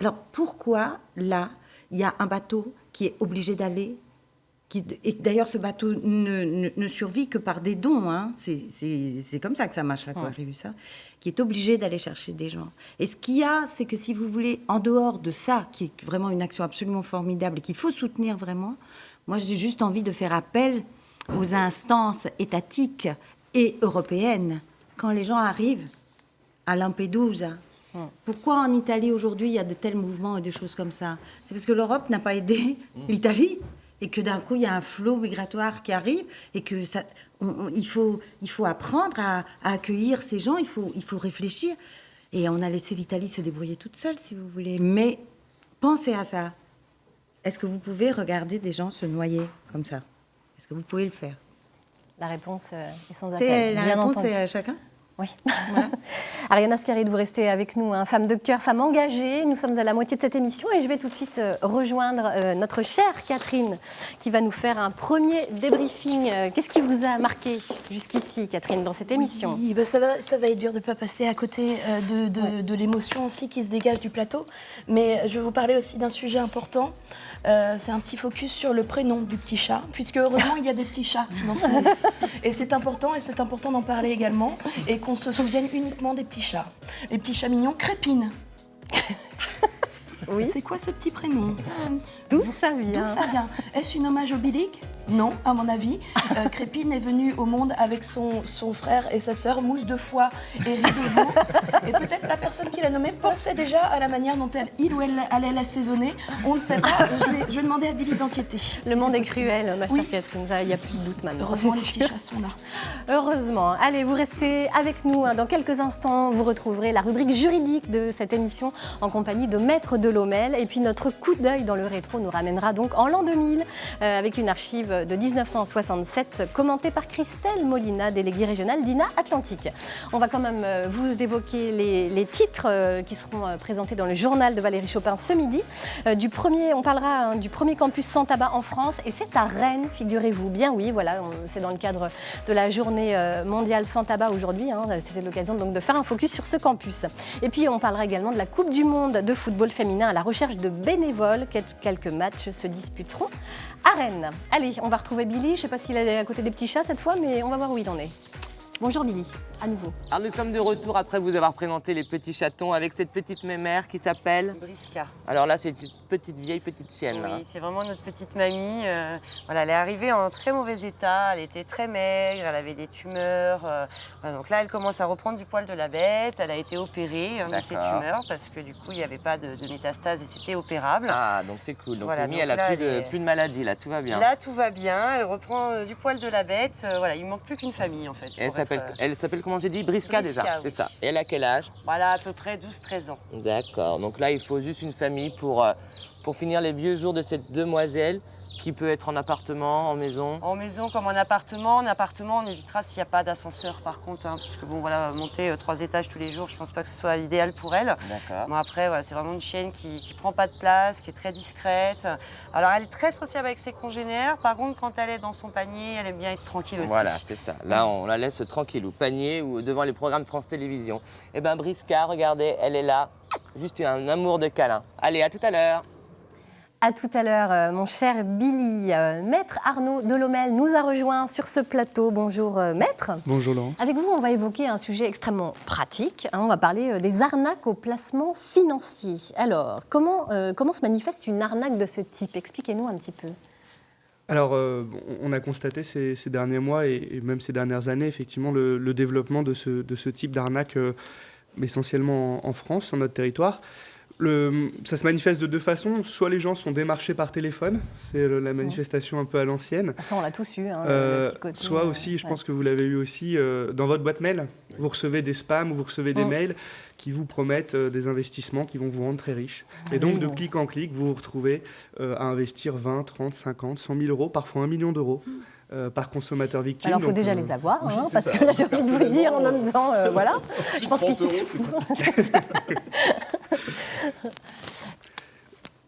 Alors pourquoi, là, il y a un bateau qui est obligé d'aller, et d'ailleurs, ce bateau ne survit que par des dons. Hein. C'est comme ça que ça marche, l'Aquarius, hein, qui est obligé d'aller chercher des gens. Et ce qu'il y a, c'est que si vous voulez, en dehors de ça, qui est vraiment une action absolument formidable et qu'il faut soutenir vraiment, moi, j'ai juste envie de faire appel aux instances étatiques et européennes quand les gens arrivent à Lampedusa. Pourquoi en Italie, aujourd'hui, il y a de tels mouvements et des choses comme ça? C'est parce que l'Europe n'a pas aidé l'Italie. Et que d'un coup, il y a un flot migratoire qui arrive et que il faut apprendre à accueillir ces gens, il faut réfléchir. Et on a laissé l'Italie se débrouiller toute seule, si vous voulez. Mais pensez à ça. Est-ce que vous pouvez regarder des gens se noyer comme ça? Est-ce que vous pouvez le faire? La réponse est sans appel. La réponse est à chacun? Oui. Voilà. Ariane Ascaride, vous restez avec nous, hein, femme de cœur, femme engagée. Nous sommes à la moitié de cette émission et je vais tout de suite rejoindre notre chère Catherine qui va nous faire un premier débriefing. Qu'est-ce qui vous a marqué jusqu'ici, Catherine, dans cette émission? Oui, ça va être dur de ne pas passer à côté de l'émotion aussi qui se dégage du plateau. Mais je vais vous parler aussi d'un sujet important. C'est un petit focus sur le prénom du petit chat, puisque heureusement il y a des petits chats dans ce monde. Et c'est important d'en parler également, et qu'on se souvienne uniquement des petits chats. Les petits chats mignons, Crépine. Oui. C'est quoi ce petit prénom? D'où ça vient? Est-ce une hommage au bilic? Non, à mon avis. Crépine est venue au monde avec son frère et sa sœur, mousse de foie et riz de veau. Et peut-être la personne qui l'a nommée pensait déjà à la manière dont il ou elle allait l'assaisonner. On ne sait pas. Je vais demander à Billy d'enquêter. Le monde est cruel, ma chère Catherine. Il n'y a plus de doute maintenant. Heureusement, les petits chats sont là. Heureusement. Allez, vous restez avec nous. Dans quelques instants, vous retrouverez la rubrique juridique de cette émission en compagnie de Maître Delhommel. Et puis notre coup d'œil dans le rétro nous ramènera donc en l'an 2000 avec une archive de 1967 commentée par Christelle Molina, déléguée régionale d'INA Atlantique. On va quand même vous évoquer les titres qui seront présentés dans le journal de Valérie Chopin ce midi. On parlera du premier campus sans tabac en France et c'est à Rennes, figurez-vous. Bien oui, voilà, c'est dans le cadre de la journée mondiale sans tabac aujourd'hui. C'était l'occasion donc de faire un focus sur ce campus. Et puis on parlera également de la Coupe du Monde de football féminin à la recherche de bénévoles. Quelques matchs se disputeront à Rennes. Allez, on va retrouver Billy. Je ne sais pas s'il est à côté des petits chats cette fois, mais on va voir où il en est. Bonjour Billy, à nouveau. Alors nous sommes de retour après vous avoir présenté les petits chatons avec cette petite mémère qui s'appelle Briska. Alors là, c'est une petite vieille petite chienne. Oui, c'est vraiment notre petite mamie. Elle est arrivée en très mauvais état. Elle était très maigre, elle avait des tumeurs. Donc là, elle commence à reprendre du poil de la bête. Elle a été opérée de ces tumeurs parce que du coup, il n'y avait pas de métastases et c'était opérable. Ah, donc c'est cool. Donc voilà, Mimi, elle a plus de maladie, là, tout va bien. Là, tout va bien. Elle reprend du poil de la bête. Il ne manque plus qu'une famille, en fait. Elle s'appelle, comment j'ai dit, Briska déjà, oui. c'est ça. Et elle a quel âge? Voilà, à peu près 12-13 ans. D'accord, donc là il faut juste une famille pour finir les vieux jours de cette demoiselle qui peut être en appartement, en maison. En maison comme en appartement. En appartement, on évitera s'il n'y a pas d'ascenseur par contre, parce que bon voilà, monter 3 étages tous les jours, je pense pas que ce soit idéal pour elle. D'accord. Bon après, voilà, c'est vraiment une chienne qui prend pas de place, qui est très discrète. Alors elle est très sociable avec ses congénères, par contre quand elle est dans son panier, elle aime bien être tranquille aussi. Voilà, c'est ça. Là, on la laisse tranquille au panier ou devant les programmes de France Télévisions. Eh bien Briska, regardez, elle est là, juste un amour de câlin. Allez, à tout à l'heure. À tout à l'heure, mon cher Billy. Maître Arnaud Delhommel nous a rejoint sur ce plateau. Bonjour, maître. Bonjour, Laurence. Avec vous, on va évoquer un sujet extrêmement pratique. On va parler des arnaques au placement financier. Alors, comment se manifeste une arnaque de ce type? Expliquez-nous un petit peu. Alors, on a constaté ces derniers mois et même ces dernières années, effectivement, le développement de ce type d'arnaque, essentiellement en France, sur notre territoire. Ça se manifeste de deux façons. Soit les gens sont démarchés par téléphone, c'est la manifestation un peu à l'ancienne. Ça, on l'a tous eu, hein, le petit côté, soit aussi, je pense que vous l'avez eu aussi, dans votre boîte mail, vous recevez des spams ou vous recevez des mails qui vous promettent des investissements qui vont vous rendre très riche. Et donc, de clic en clic, vous vous retrouvez à investir 20, 30, 50, 100 000 euros, parfois 1 million d'euros. Par consommateur victime. Alors, il faut déjà les avoir, hein, parce que là, j'ai envie de vous dire en même temps, voilà. Je pense qu'ils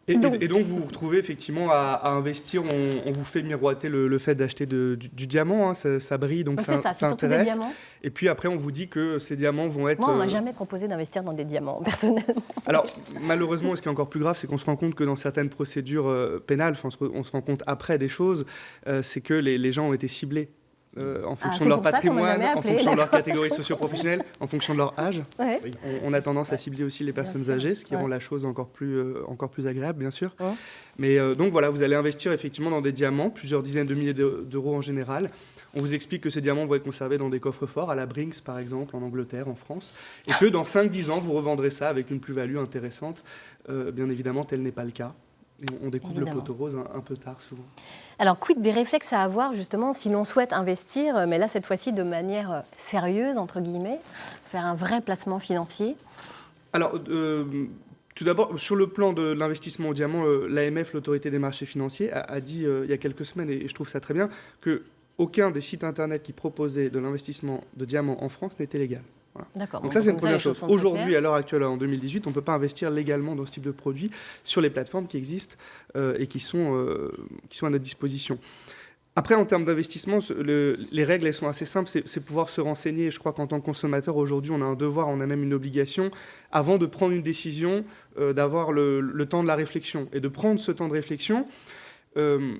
Et donc, vous vous retrouvez effectivement à investir. On vous fait miroiter le fait d'acheter du diamant. Hein, ça brille, donc ça surtout des intéresse. diamants. Et puis après, on vous dit que ces diamants vont être... Moi, on m'a jamais proposé d'investir dans des diamants, personnellement. Alors, malheureusement, ce qui est encore plus grave, c'est qu'on se rend compte que dans certaines procédures pénales, on se rend compte après des choses, c'est que les gens ont été ciblés. En fonction de leur patrimoine, en fonction de leur catégorie socio-professionnelle, en fonction de leur âge. Ouais. On a tendance à cibler aussi les personnes âgées, ce qui rend la chose encore plus agréable, bien sûr. Ouais. Mais donc voilà, vous allez investir effectivement dans des diamants, plusieurs dizaines de milliers d'euros en général. On vous explique que ces diamants vont être conservés dans des coffres forts, à la Brinks par exemple, en Angleterre, en France, et que dans 5-10 ans, vous revendrez ça avec une plus-value intéressante. Bien évidemment, tel n'est pas le cas. Et on découvre le poteau rose un peu tard, souvent. Alors, quid des réflexes à avoir, justement, si l'on souhaite investir, mais là, cette fois-ci, de manière sérieuse, entre guillemets, faire un vrai placement financier? Alors, tout d'abord, sur le plan de l'investissement au diamant, l'AMF, l'autorité des marchés financiers, a dit il y a quelques semaines, et je trouve ça très bien, qu'aucun des sites Internet qui proposaient de l'investissement de diamants en France n'était légal. Voilà. D'accord. Donc ça, c'est une première chose. Aujourd'hui, à l'heure actuelle, en 2018, on ne peut pas investir légalement dans ce type de produit sur les plateformes qui existent et qui sont à notre disposition. Après, en termes d'investissement, les règles, elles sont assez simples. C'est pouvoir se renseigner. Je crois qu'en tant que consommateur, aujourd'hui, on a un devoir, on a même une obligation, avant de prendre une décision, d'avoir le temps de la réflexion. Et de prendre ce temps de réflexion,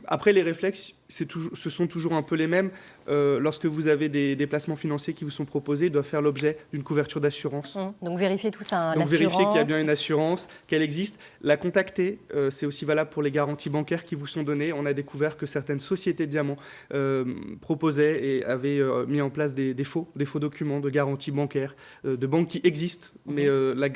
après, les réflexes, ce sont toujours un peu les mêmes. Lorsque vous avez des placements financiers qui vous sont proposés, ils doivent faire l'objet d'une couverture d'assurance. Donc vérifier tout ça, Donc vérifier qu'il y a bien une assurance, qu'elle existe. La contacter, c'est aussi valable pour les garanties bancaires qui vous sont données. On a découvert que certaines sociétés de diamants proposaient et avaient mis en place des faux documents de garantie bancaire, de banques qui existent, mais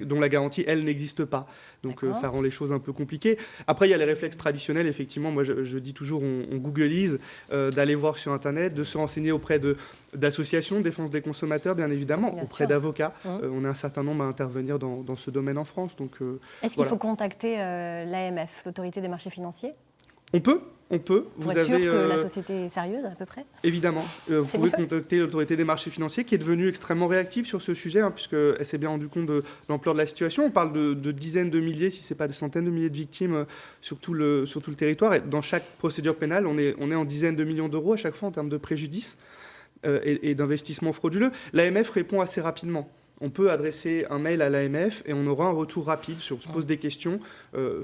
dont la garantie, elle, n'existe pas. Donc ça rend les choses un peu compliquées. Après, il y a les réflexes traditionnels. Effectivement, moi, je dis toujours, on googleise, d'aller voir sur Internet, de se renseigner auprès d'associations de défense des consommateurs, bien évidemment, auprès d'avocats. On a un certain nombre à intervenir dans ce domaine en France. Est-ce qu'il faut contacter l'AMF, l'autorité des marchés financiers? On peut. Vous êtes sûr que la société est sérieuse, à peu près? Évidemment. Vous pouvez contacter l'autorité des marchés financiers, qui est devenue extrêmement réactive sur ce sujet, puisqu'elle s'est bien rendue compte de l'ampleur de la situation. On parle de dizaines de milliers, si ce n'est pas de centaines de milliers de victimes sur tout le territoire. Et dans chaque procédure pénale, on est en dizaines de millions d'euros à chaque fois en termes de préjudice et d'investissement frauduleux. L'AMF répond assez rapidement. On peut adresser un mail à l'AMF et on aura un retour rapide, on se pose des questions.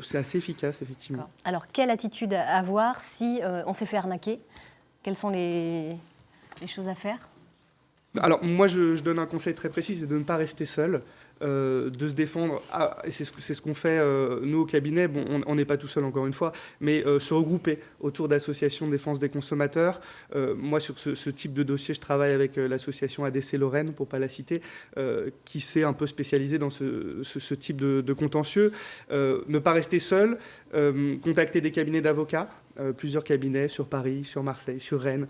C'est assez efficace, effectivement. Alors, quelle attitude avoir si on s'est fait arnaquer? Quelles sont les choses à faire? Alors, moi, je donne un conseil très précis, c'est de ne pas rester seul. De se défendre, et c'est ce qu'on fait nous au cabinet, on n'est pas tout seul encore une fois, mais se regrouper autour d'associations de défense des consommateurs. Moi sur ce type de dossier, je travaille avec l'association ADC Lorraine, pour ne pas la citer, qui s'est un peu spécialisée dans ce type de contentieux. Ne pas rester seul, contacter des cabinets d'avocats, plusieurs cabinets sur Paris, sur Marseille, sur Rennes,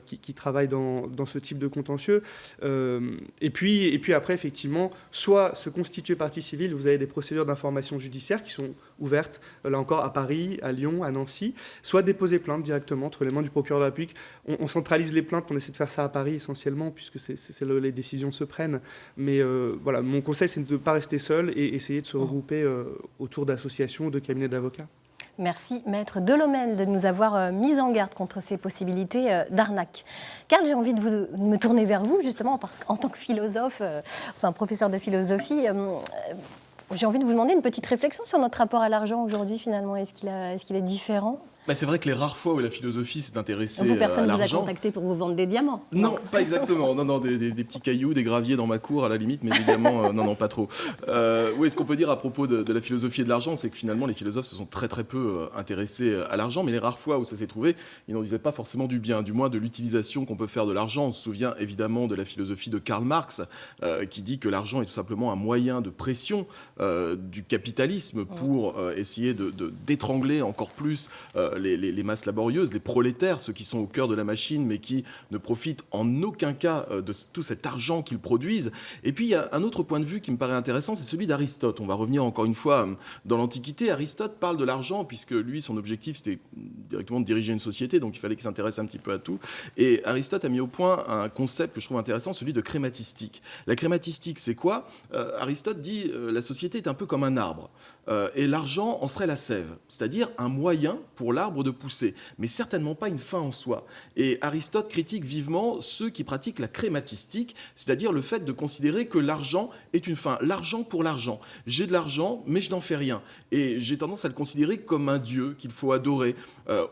qui travaillent dans ce type de contentieux. Et puis après, effectivement, soit se constituer partie civile, vous avez des procédures d'information judiciaire qui sont ouvertes, là encore, à Paris, à Lyon, à Nancy, soit déposer plainte directement entre les mains du procureur de la République. On centralise les plaintes, on essaie de faire ça à Paris essentiellement, puisque c'est là où les décisions se prennent. Mais voilà, mon conseil, c'est de ne pas rester seul et essayer de se regrouper autour d'associations ou de cabinets d'avocats. Merci, Maître Delhommel, de nous avoir mis en garde contre ces possibilités d'arnaque. Karl, j'ai envie de me tourner vers vous, justement, parce qu'en tant que philosophe, professeur de philosophie, j'ai envie de vous demander une petite réflexion sur notre rapport à l'argent aujourd'hui, finalement. Est-ce qu'il est différent ? C'est vrai que les rares fois où la philosophie s'est intéressée Vous, personne à ne vous a l'argent... contacté pour vous vendre des diamants? Non, pas exactement. Non, des petits cailloux, des graviers dans ma cour à la limite, mais des diamants, non, pas trop. Oui, ce qu'on peut dire à propos de la philosophie et de l'argent, c'est que finalement les philosophes se sont très très peu intéressés à l'argent, mais les rares fois où ça s'est trouvé, ils n'en disaient pas forcément du bien, du moins de l'utilisation qu'on peut faire de l'argent. On se souvient évidemment de la philosophie de Karl Marx, qui dit que l'argent est tout simplement un moyen de pression du capitalisme pour essayer d'étrangler encore plus les masses laborieuses, les prolétaires, ceux qui sont au cœur de la machine, mais qui ne profitent en aucun cas de tout cet argent qu'ils produisent. Et puis, il y a un autre point de vue qui me paraît intéressant, c'est celui d'Aristote. On va revenir encore une fois dans l'Antiquité. Aristote parle de l'argent, puisque lui, son objectif, c'était directement de diriger une société, donc il fallait qu'il s'intéresse un petit peu à tout. Et Aristote a mis au point un concept que je trouve intéressant, celui de crématistique. La crématistique, c'est quoi ? Aristote dit la société est un peu comme un arbre. Et l'argent en serait la sève, c'est-à-dire un moyen pour l'arbre de pousser, mais certainement pas une fin en soi. Et Aristote critique vivement ceux qui pratiquent la crématistique, c'est-à-dire le fait de considérer que l'argent est une fin, l'argent pour l'argent. J'ai de l'argent, mais je n'en fais rien. Et j'ai tendance à le considérer comme un dieu qu'il faut adorer.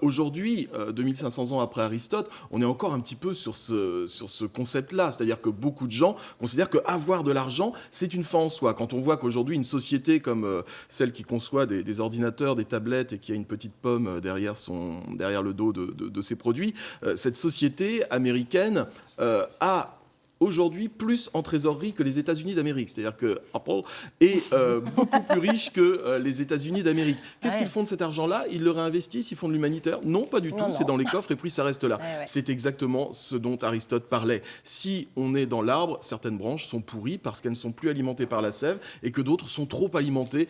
Aujourd'hui, 2500 ans après Aristote, on est encore un petit peu sur ce concept-là, c'est-à-dire que beaucoup de gens considèrent qu'avoir de l'argent, c'est une fin en soi. Quand on voit qu'aujourd'hui, une société comme celle qui conçoit des ordinateurs, des tablettes et qui a une petite pomme derrière le dos de ses produits, cette société américaine a aujourd'hui plus en trésorerie que les États-Unis d'Amérique. C'est-à-dire que Apple est beaucoup plus riche que les États-Unis d'Amérique. Qu'est-ce qu'ils font de cet argent-là ? Ils le réinvestissent, ils font de l'humanitaire ? Non, pas du tout. C'est dans les coffres et puis ça reste là. C'est exactement ce dont Aristote parlait. Si on est dans l'arbre, certaines branches sont pourries parce qu'elles ne sont plus alimentées par la sève et que d'autres sont trop alimentées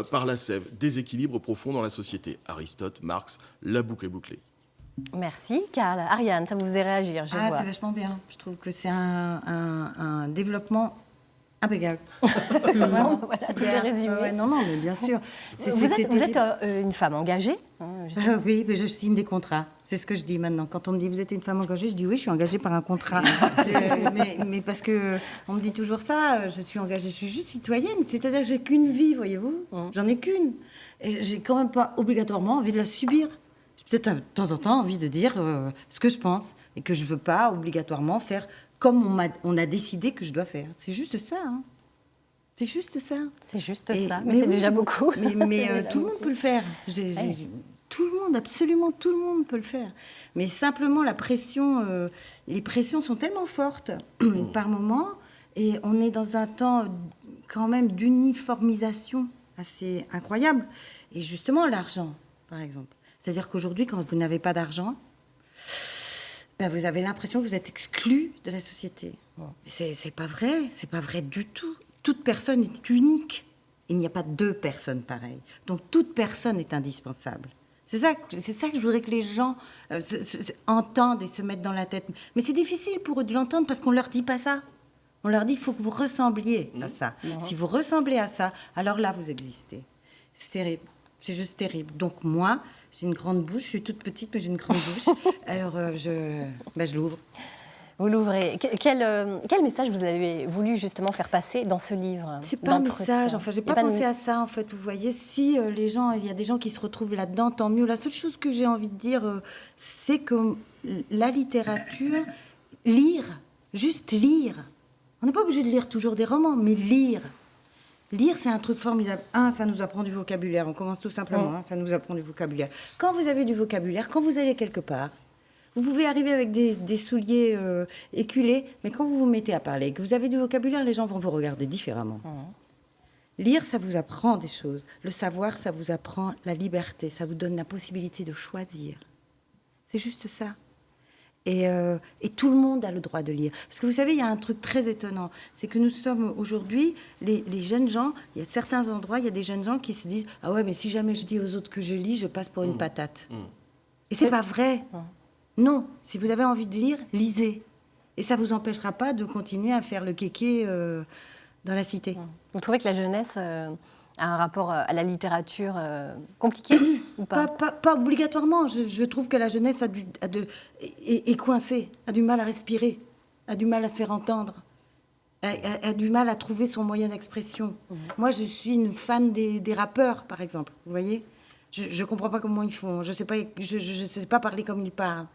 par la sève. Déséquilibre profond dans la société. Aristote, Marx, la boucle est bouclée. Merci, Karl. Ariane, ça vous faisait réagir, je vois. C'est vachement bien. Je trouve que c'est un développement impeccable. Voilà, tout est résumé. Non, mais bien sûr. Vous êtes une femme engagée, oui, mais je signe des contrats. C'est ce que je dis maintenant. Quand on me dit vous êtes une femme engagée, je dis oui, je suis engagée par un contrat. mais parce que on me dit toujours ça, je suis engagée, je suis juste citoyenne. C'est-à-dire que j'ai qu'une vie, voyez-vous. J'en ai qu'une. Et j'ai quand même pas obligatoirement envie de la subir. J'ai peut-être de temps en temps envie de dire ce que je pense et que je veux pas obligatoirement faire comme on a décidé que je dois faire. C'est juste ça. C'est juste ça. C'est juste ça, mais c'est déjà beaucoup. Mais tout le monde peut le faire. Tout le monde, absolument tout le monde peut le faire. Mais simplement, les pressions sont tellement fortes par moment, et on est dans un temps quand même d'uniformisation assez incroyable. Et justement, l'argent, par exemple. C'est-à-dire qu'aujourd'hui, quand vous n'avez pas d'argent, vous avez l'impression que vous êtes exclu de la société. C'est pas vrai, c'est pas vrai du tout. Toute personne est unique. Il n'y a pas deux personnes pareilles. Donc toute personne est indispensable. C'est ça que je voudrais que les gens entendent et se mettent dans la tête. Mais c'est difficile pour eux de l'entendre parce qu'on leur dit pas ça. On leur dit il faut que vous ressembliez à ça. Si vous ressemblez à ça, alors là vous existez. C'est terrible. C'est juste terrible. Donc moi, j'ai une grande bouche. Je suis toute petite, mais j'ai une grande bouche. Alors je l'ouvre. Vous l'ouvrez. Quel message vous avez voulu justement faire passer dans ce livre ? C'est pas un message. Enfin, j'ai pas pensé à ça. En fait, vous voyez, si il y a des gens qui se retrouvent là-dedans, tant mieux. La seule chose que j'ai envie de dire, c'est que la littérature, juste lire. On n'est pas obligé de lire toujours des romans, mais lire. Lire, c'est un truc formidable. Ça nous apprend du vocabulaire. On commence tout simplement. Ça nous apprend du vocabulaire. Quand vous avez du vocabulaire, quand vous allez quelque part, vous pouvez arriver avec des souliers éculés, mais quand vous vous mettez à parler, que vous avez du vocabulaire, les gens vont vous regarder différemment. Lire, ça vous apprend des choses. Le savoir, ça vous apprend la liberté. Ça vous donne la possibilité de choisir. C'est juste ça. Et tout le monde a le droit de lire. Parce que vous savez, il y a un truc très étonnant. C'est que nous sommes aujourd'hui, les jeunes gens, il y a certains endroits, il y a des jeunes gens qui se disent « Ah ouais, mais si jamais je dis aux autres que je lis, je passe pour une patate. » Et c'est pas vrai. Non, si vous avez envie de lire, lisez. Et ça ne vous empêchera pas de continuer à faire le kéké dans la cité. Vous trouvez que la jeunesse a un rapport à la littérature compliqué ou pas ? Pas obligatoirement. Je trouve que la jeunesse est coincée, a du mal à respirer, a du mal à se faire entendre, a du mal à trouver son moyen d'expression. Moi, je suis une fan des rappeurs, par exemple. Vous voyez ? Je comprends pas comment ils font. Je sais pas parler comme ils parlent.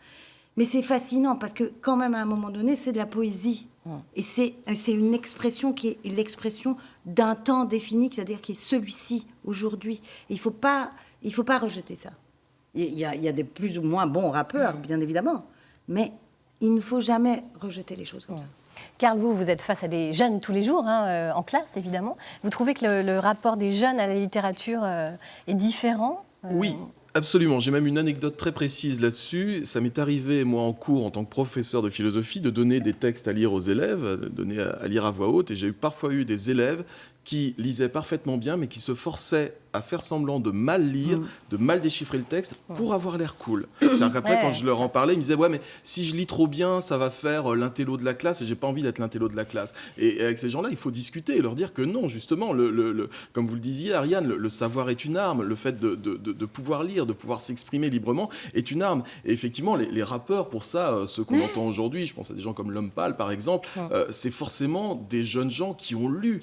Mais c'est fascinant parce que quand même, à un moment donné, c'est de la poésie. Et c'est une expression qui est l'expression d'un temps défini, c'est-à-dire qui est celui-ci, aujourd'hui. Il faut pas rejeter ça. Il y a des plus ou moins bons rappeurs, bien évidemment. Mais il ne faut jamais rejeter les choses comme ça. Karl, vous êtes face à des jeunes tous les jours, en classe évidemment. Vous trouvez que le rapport des jeunes à la littérature est différent Oui, absolument. J'ai même une anecdote très précise là-dessus. Ça m'est arrivé, moi, en cours, en tant que professeur de philosophie, de donner des textes à lire aux élèves, de donner à lire à voix haute. Et j'ai parfois eu des élèves qui lisaient parfaitement bien, mais qui se forçaient à faire semblant de mal lire, de mal déchiffrer le texte pour avoir l'air cool. C'est-à-dire qu'après, quand je leur en parlais, ils me disaient « Ouais, mais si je lis trop bien, ça va faire l'intello de la classe et j'ai pas envie d'être l'intello de la classe. » Et avec ces gens-là, il faut discuter et leur dire que non, justement, comme vous le disiez, Ariane, le savoir est une arme. Le fait de pouvoir lire, de pouvoir s'exprimer librement est une arme. Et effectivement, les rappeurs, pour ça, ceux qu'on entend aujourd'hui, je pense à des gens comme L'Homme Pâle, par exemple, c'est forcément des jeunes gens qui ont lu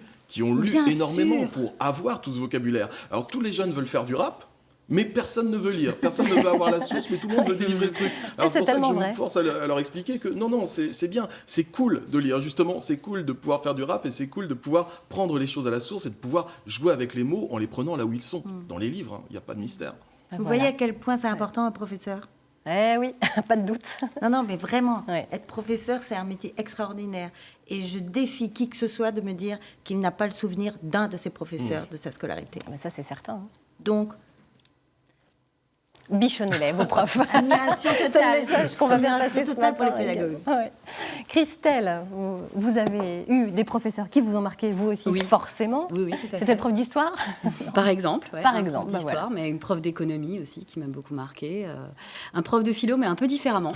énormément pour avoir tout ce vocabulaire. Alors tous les jeunes veulent faire du rap, mais personne ne veut lire, personne ne veut avoir la source, mais tout le monde veut délivrer le truc. Alors c'est pour ça que je me force à leur expliquer que non, c'est bien, c'est cool de lire, justement, c'est cool de pouvoir faire du rap et c'est cool de pouvoir prendre les choses à la source et de pouvoir jouer avec les mots en les prenant là où ils sont, dans les livres, il n'y a pas de mystère. Vous voyez à quel point c'est important un professeur ? Eh oui, pas de doute. Non, mais vraiment, être professeur, c'est un métier extraordinaire. Et je défie qui que ce soit de me dire qu'il n'a pas le souvenir d'un de ses professeurs de sa scolarité. Mais ça, c'est certain. Donc, bichonnez-les, vos profs. Admiration totale. C'est le message qu'on va faire passer ce matin pour les pédagogues. Ouais. Christelle, vous avez eu des professeurs qui vous ont marqué, vous aussi, forcément. Oui, tout à fait. C'était le prof d'histoire ? Par exemple, Par exemple, prof d'histoire, mais une prof d'économie aussi qui m'a beaucoup marqué. Un prof de philo, mais un peu différemment.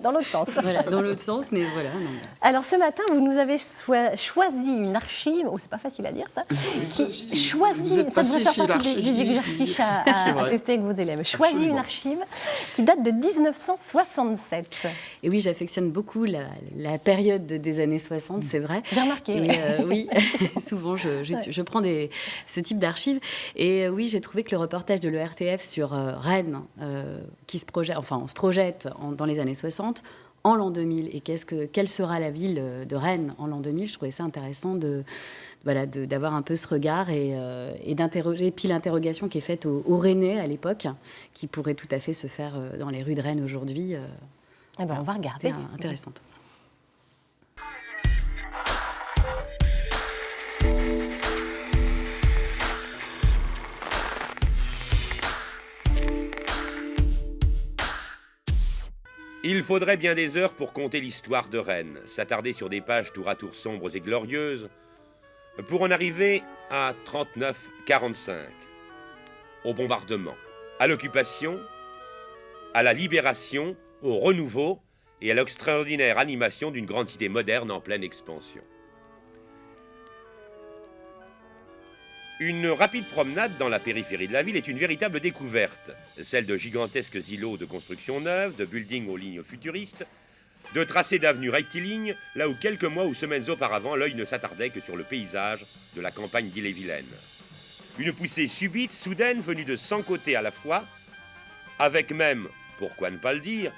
Dans l'autre sens. Voilà, dans l'autre sens, mais voilà. Non. Alors ce matin, vous nous avez choisi une archive, c'est pas facile à dire ça, ça devrait faire partie des exercices à tester avec vos élèves. Choisis une archive qui date de 1967. Et oui, j'affectionne beaucoup la période des années 60, c'est vrai. J'ai remarqué. Oui, souvent je prends ce type d'archives. Et oui, j'ai trouvé que le reportage de l'ERTF sur Rennes, on se projette dans les années 60, en l'an 2000, et quelle sera la ville de Rennes en l'an 2000, je trouvais ça intéressant d'avoir un peu ce regard et d'interroger. Et puis l'interrogation qui est faite aux Rennais à l'époque, qui pourrait tout à fait se faire dans les rues de Rennes aujourd'hui. On va regarder. Intéressante. Il faudrait bien des heures pour conter l'histoire de Rennes, s'attarder sur des pages tour à tour sombres et glorieuses, pour en arriver à 39-45, au bombardement, à l'occupation, à la libération, au renouveau et à l'extraordinaire animation d'une grande cité moderne en pleine expansion. Une rapide promenade dans la périphérie de la ville est une véritable découverte, celle de gigantesques îlots de construction neuve, de buildings aux lignes futuristes, de tracés d'avenues rectilignes, là où quelques mois ou semaines auparavant, l'œil ne s'attardait que sur le paysage de la campagne d'Ille-et-Vilaine. Une poussée subite, soudaine, venue de 100 côtés à la fois, avec même, pourquoi ne pas le dire,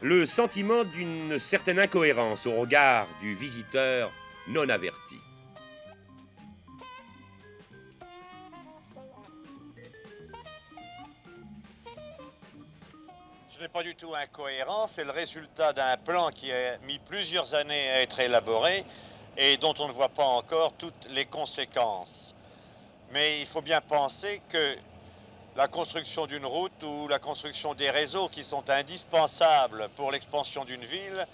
le sentiment d'une certaine incohérence au regard du visiteur non averti. Ce n'est pas du tout incohérent, c'est le résultat d'un plan qui a mis plusieurs années à être élaboré et dont on ne voit pas encore toutes les conséquences. Mais il faut bien penser que la construction d'une route ou la construction des réseaux qui sont indispensables pour l'expansion d'une ville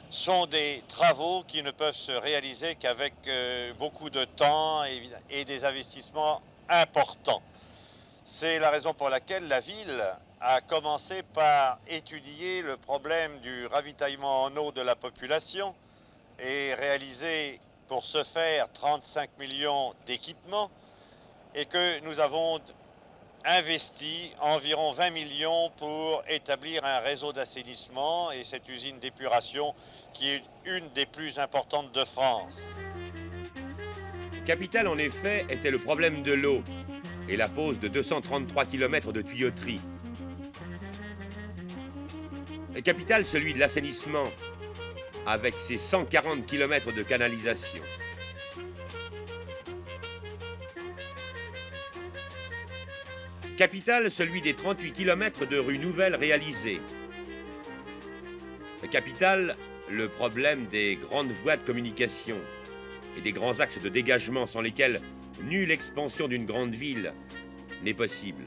sont des travaux qui ne peuvent se réaliser qu'avec beaucoup de temps et des investissements importants. C'est la raison pour laquelle la ville a commencé par étudier le problème du ravitaillement en eau de la population et réaliser pour ce faire 35 millions d'équipements et que nous avons investi environ 20 millions pour établir un réseau d'assainissement et cette usine d'épuration qui est une des plus importantes de France. Capital en effet était le problème de l'eau. et la pose de 233 km de tuyauterie. Capitale, celui de l'assainissement, avec ses 140 km de canalisation. Capitale, celui des 38 km de rues nouvelles réalisées. Capitale, le problème des grandes voies de communication et des grands axes de dégagement sans lesquels nulle expansion d'une grande ville n'est possible.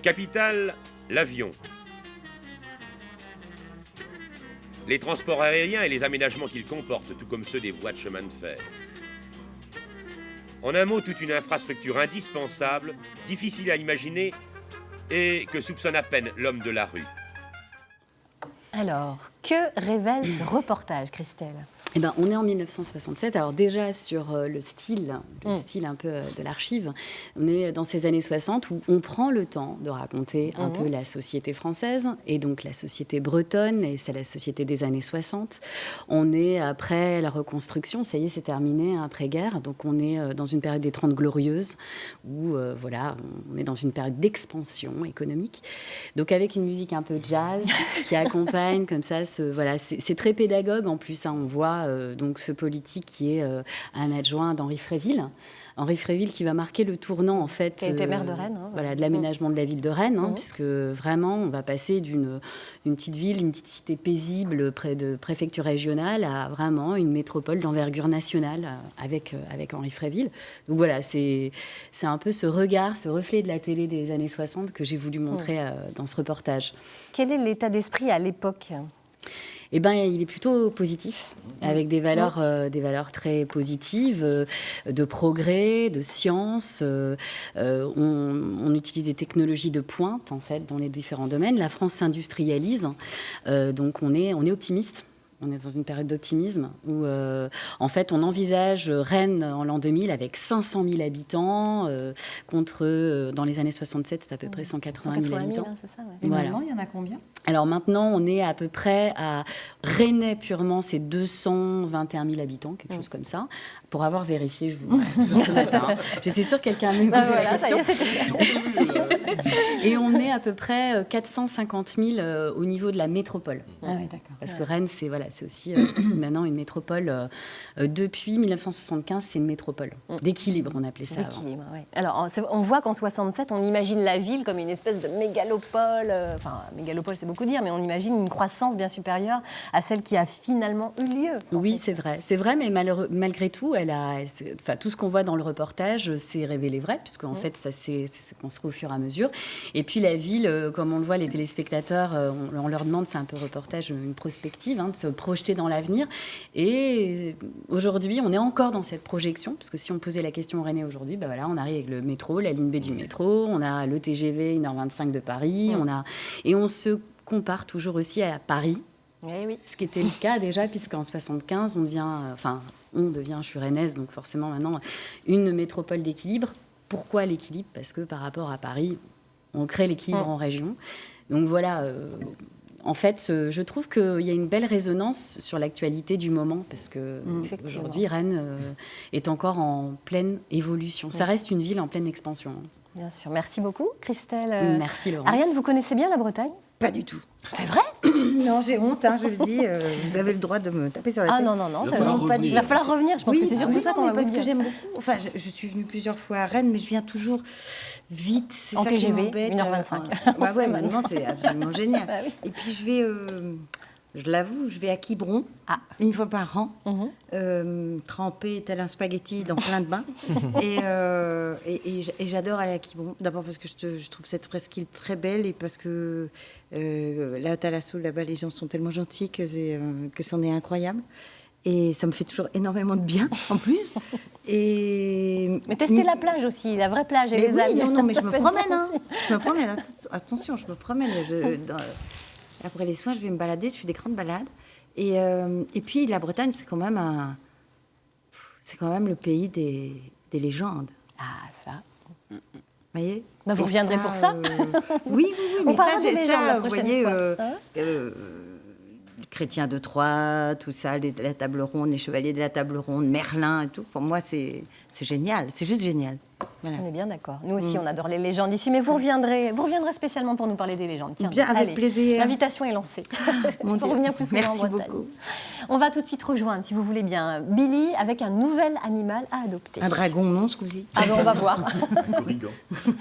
Capitale, l'avion. Les transports aériens et les aménagements qu'ils comportent, tout comme ceux des voies de chemin de fer. En un mot, toute une infrastructure indispensable, difficile à imaginer et que soupçonne à peine l'homme de la rue. Alors, que révèle ce reportage, Christelle ? Eh ben, on est en 1967. Alors déjà sur le style un peu de l'archive, on est dans ces années 60 où on prend le temps de raconter un peu la société française et donc la société bretonne, et c'est la société des années 60. On est après la reconstruction, ça y est, c'est terminé, après-guerre, donc on est dans une période des 30 glorieuses où voilà, on est dans une période d'expansion économique. Donc avec une musique un peu jazz qui accompagne comme ça, voilà, c'est très pédagogue en plus, hein, on voit donc ce politique qui est un adjoint d'Henri Fréville. Henri Fréville qui va marquer le tournant en fait, qui était maire de Rennes, voilà, de l'aménagement de la ville de Rennes, puisque vraiment on va passer d'une petite ville, une petite cité paisible près de préfecture régionale à vraiment une métropole d'envergure nationale avec Henri Fréville. Donc voilà, c'est un peu ce regard, ce reflet de la télé des années 60 que j'ai voulu montrer dans ce reportage. Quel est l'état d'esprit à l'époque ? Eh ben, il est plutôt positif, avec des valeurs très positives, de progrès, de science. On utilise des technologies de pointe, en fait, dans les différents domaines. La France s'industrialise, donc on est optimiste. On est dans une période d'optimisme où, en fait, on envisage Rennes en l'an 2000 avec 500 000 habitants, contre, dans les années 67, c'est à peu près 180 000 habitants. C'est ça, ouais. Et voilà. Maintenant, il y en a combien ? Alors maintenant, on est à peu près à Rennais purement, c'est 221 000 habitants, quelque chose comme ça. Pour avoir vérifié, je vous ce matin. J'étais sûre que quelqu'un allait me poser la question. Et on est à peu près 450 000 au niveau de la métropole. Ah oui, d'accord. Parce que Rennes, c'est aussi maintenant une métropole. Depuis 1975, c'est une métropole d'équilibre, on appelait ça. D'équilibre, oui. Alors, on voit qu'en 67, on imagine la ville comme une espèce de mégalopole. Enfin, mégalopole, c'est beaucoup dire, mais on imagine une croissance bien supérieure à celle qui a finalement eu lieu. Oui, c'est vrai. C'est vrai, mais malgré tout, tout ce qu'on voit dans le reportage s'est révélé vrai, puisqu'en fait, ça s'est construit au fur et à mesure. Et puis la ville, comme on le voit, les téléspectateurs, on leur demande, c'est un peu reportage, une prospective, de se projeter dans l'avenir. Et aujourd'hui, on est encore dans cette projection, parce que si on posait la question aux Rennais aujourd'hui, voilà, on arrive avec le métro, la ligne B du métro, on a le TGV 1h25 de Paris, et on se compare toujours aussi à Paris. Oui. Ce qui était le cas déjà, puisqu'en 75, on devient, je suis rennaise, donc forcément maintenant, une métropole d'équilibre. Pourquoi l'équilibre ? Parce que par rapport à Paris, on crée l'équilibre en région. Donc voilà, en fait, je trouve qu'il y a une belle résonance sur l'actualité du moment, parce qu'aujourd'hui, Rennes est encore en pleine évolution. Ça reste une ville en pleine expansion. Bien sûr. Merci beaucoup, Christelle. Merci, Laurence. Ariane, vous connaissez bien la Bretagne ? Pas du tout. C'est vrai ? Non, j'ai honte, je le dis. Vous avez le droit de me taper sur la tête. Ah non, il va falloir revenir. Je pense que c'est surtout ça qu'on va parce vous dire. que j'aime beaucoup. Enfin, je suis venue plusieurs fois à Rennes, mais je viens toujours vite. C'est en ça TGV, qui m'embête. 1h25. Ouais, maintenant, c'est absolument génial. Bah oui. Et puis, je vais... je l'avoue, je vais à Quiberon une fois par an, tremper tel un spaghetti dans plein de bains. et j'adore aller à Quiberon. D'abord parce que je trouve cette presqu'île très belle et parce que là, à Thalasso, là-bas, les gens sont tellement gentils que c'en est incroyable. Et ça me fait toujours énormément de bien, en plus. Mais testez la plage aussi, la vraie plage. Et mais non, mais je me promène. Je me promène, attention, je me promène. Après les soins, je vais me balader, je fais des grandes balades. Et puis, la Bretagne, c'est quand même le pays des légendes. Ah, ça. Vous voyez ? Vous reviendrez pour ça ? Oui, mais ça, j'ai ça, vous voyez, Chrétien de Troyes, tout ça, la table ronde, les chevaliers de la table ronde, Merlin et tout. Pour moi, c'est génial, c'est juste génial. Voilà. On est bien d'accord. Nous aussi, on adore les légendes ici, mais vous reviendrez spécialement pour nous parler des légendes. Tiens, bien, avec plaisir. L'invitation est lancée. Il faut revenir plus souvent en Bretagne. Merci beaucoup. On va tout de suite rejoindre, si vous voulez bien, Billy avec un nouvel animal à adopter. Un dragon, non, Squeezie? Ah ben, on va voir.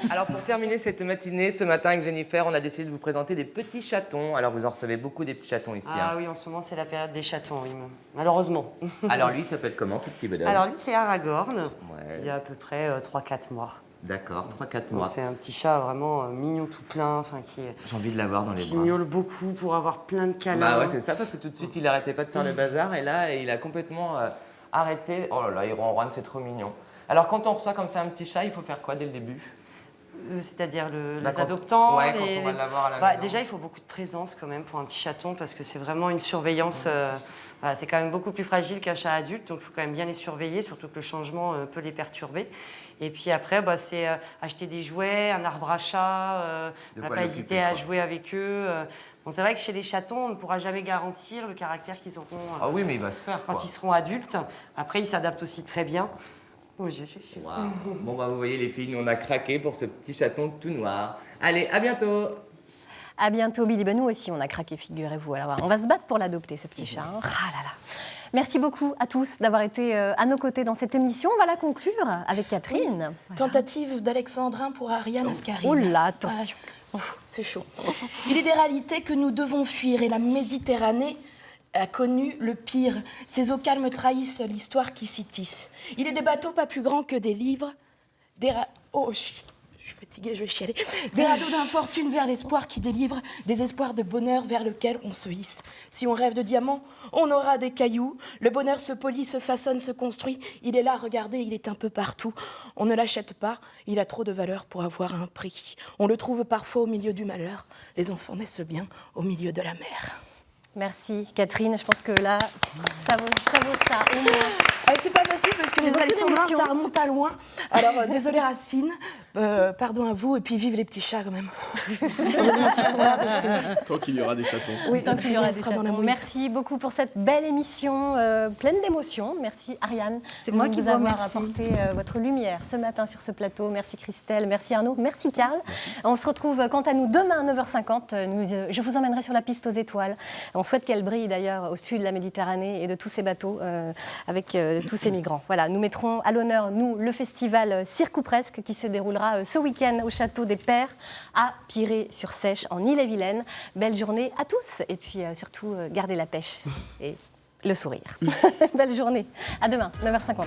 Alors pour terminer cette matinée, ce matin avec Jennifer, on a décidé de vous présenter des petits chatons. Alors vous en recevez beaucoup des petits chatons ici. Ah oui, en ce moment c'est la période des chatons, oui, malheureusement. Alors lui, il s'appelle comment ce petit bonhomme? Alors lui, c'est Aragorn. Ouais. Il y a à peu près 3-4 mois. D'accord, 3-4 mois. C'est un petit chat vraiment mignon tout plein, qui J'ai envie de l'avoir dans les bras. Qui miaule beaucoup pour avoir plein de câlins. Bah ouais, c'est ça, parce que tout de suite, il arrêtait pas de faire le bazar, et là, il a complètement arrêté. Oh là là, il ronronne, c'est trop mignon. Alors, quand on reçoit comme ça un petit chat, il faut faire quoi dès le début? C'est-à-dire les adoptants. Ouais, quand on va l'avoir à la maison. Déjà, il faut beaucoup de présence quand même pour un petit chaton, parce que c'est vraiment une surveillance. C'est quand même beaucoup plus fragile qu'un chat adulte, donc il faut quand même bien les surveiller, surtout que le changement peut les perturber. Et puis après, c'est acheter des jouets, un arbre à chat, ne pas hésiter à jouer avec eux. Bon, c'est vrai que chez les chatons, on ne pourra jamais garantir le caractère qu'ils auront ah oui, mais il va se faire, quand ils seront adultes. Après, ils s'adaptent aussi très bien. Wow. Bon, vous voyez les filles, nous on a craqué pour ce petit chaton tout noir. Allez, à bientôt. À bientôt, Billy. Nous aussi, on a craqué, figurez-vous. Alors, on va se battre pour l'adopter, ce petit chat. Hein. Ah là là. Merci beaucoup à tous d'avoir été à nos côtés dans cette émission. On va la conclure avec Catherine. Oui. Voilà. Tentative d'Alexandrin pour Ariane Ascaride. Oh là, attention. C'est chaud. Il est des réalités que nous devons fuir et la Méditerranée a connu le pire. Ces eaux calmes trahissent l'histoire qui s'y tisse. Il est des bateaux pas plus grands que des livres, je suis fatiguée, je vais chialer. Des radeaux d'infortune vers l'espoir qui délivre, des espoirs de bonheur vers lequel on se hisse. Si on rêve de diamants, on aura des cailloux. Le bonheur se polit, se façonne, se construit. Il est là, regardez, il est un peu partout. On ne l'achète pas, il a trop de valeur pour avoir un prix. On le trouve parfois au milieu du malheur. Les enfants naissent bien au milieu de la mer. Merci Catherine, je pense que là, ça vaut ça au moins. C'est pas facile parce que les Alexandrins, ça remonte à loin. Alors, désolé Racine, pardon à vous, et puis vive les petits chats quand même. Heureusement qu'ils sont là parce que... Tant qu'il y aura des chatons. Oui, tant qu'il y aura des chatons. Merci beaucoup pour cette belle émission pleine d'émotions. Merci Ariane. C'est moi qui vous avoir apporté votre lumière ce matin sur ce plateau. Merci Christelle, merci Arnaud, merci Karl. On se retrouve quant à nous demain à 9h50. Je vous emmènerai sur la piste aux étoiles. On souhaite qu'elle brille d'ailleurs au sud de la Méditerranée et de tous ces bateaux avec tous ces migrants. Voilà, nous mettrons à l'honneur, nous, le festival Cirque ou Presque qui se déroulera ce week-end au Château des Pères à Piré-sur-Sèche en Ille-et-Vilaine. Belle journée à tous et puis surtout gardez la pêche et le sourire. Belle journée. À demain, 9h50.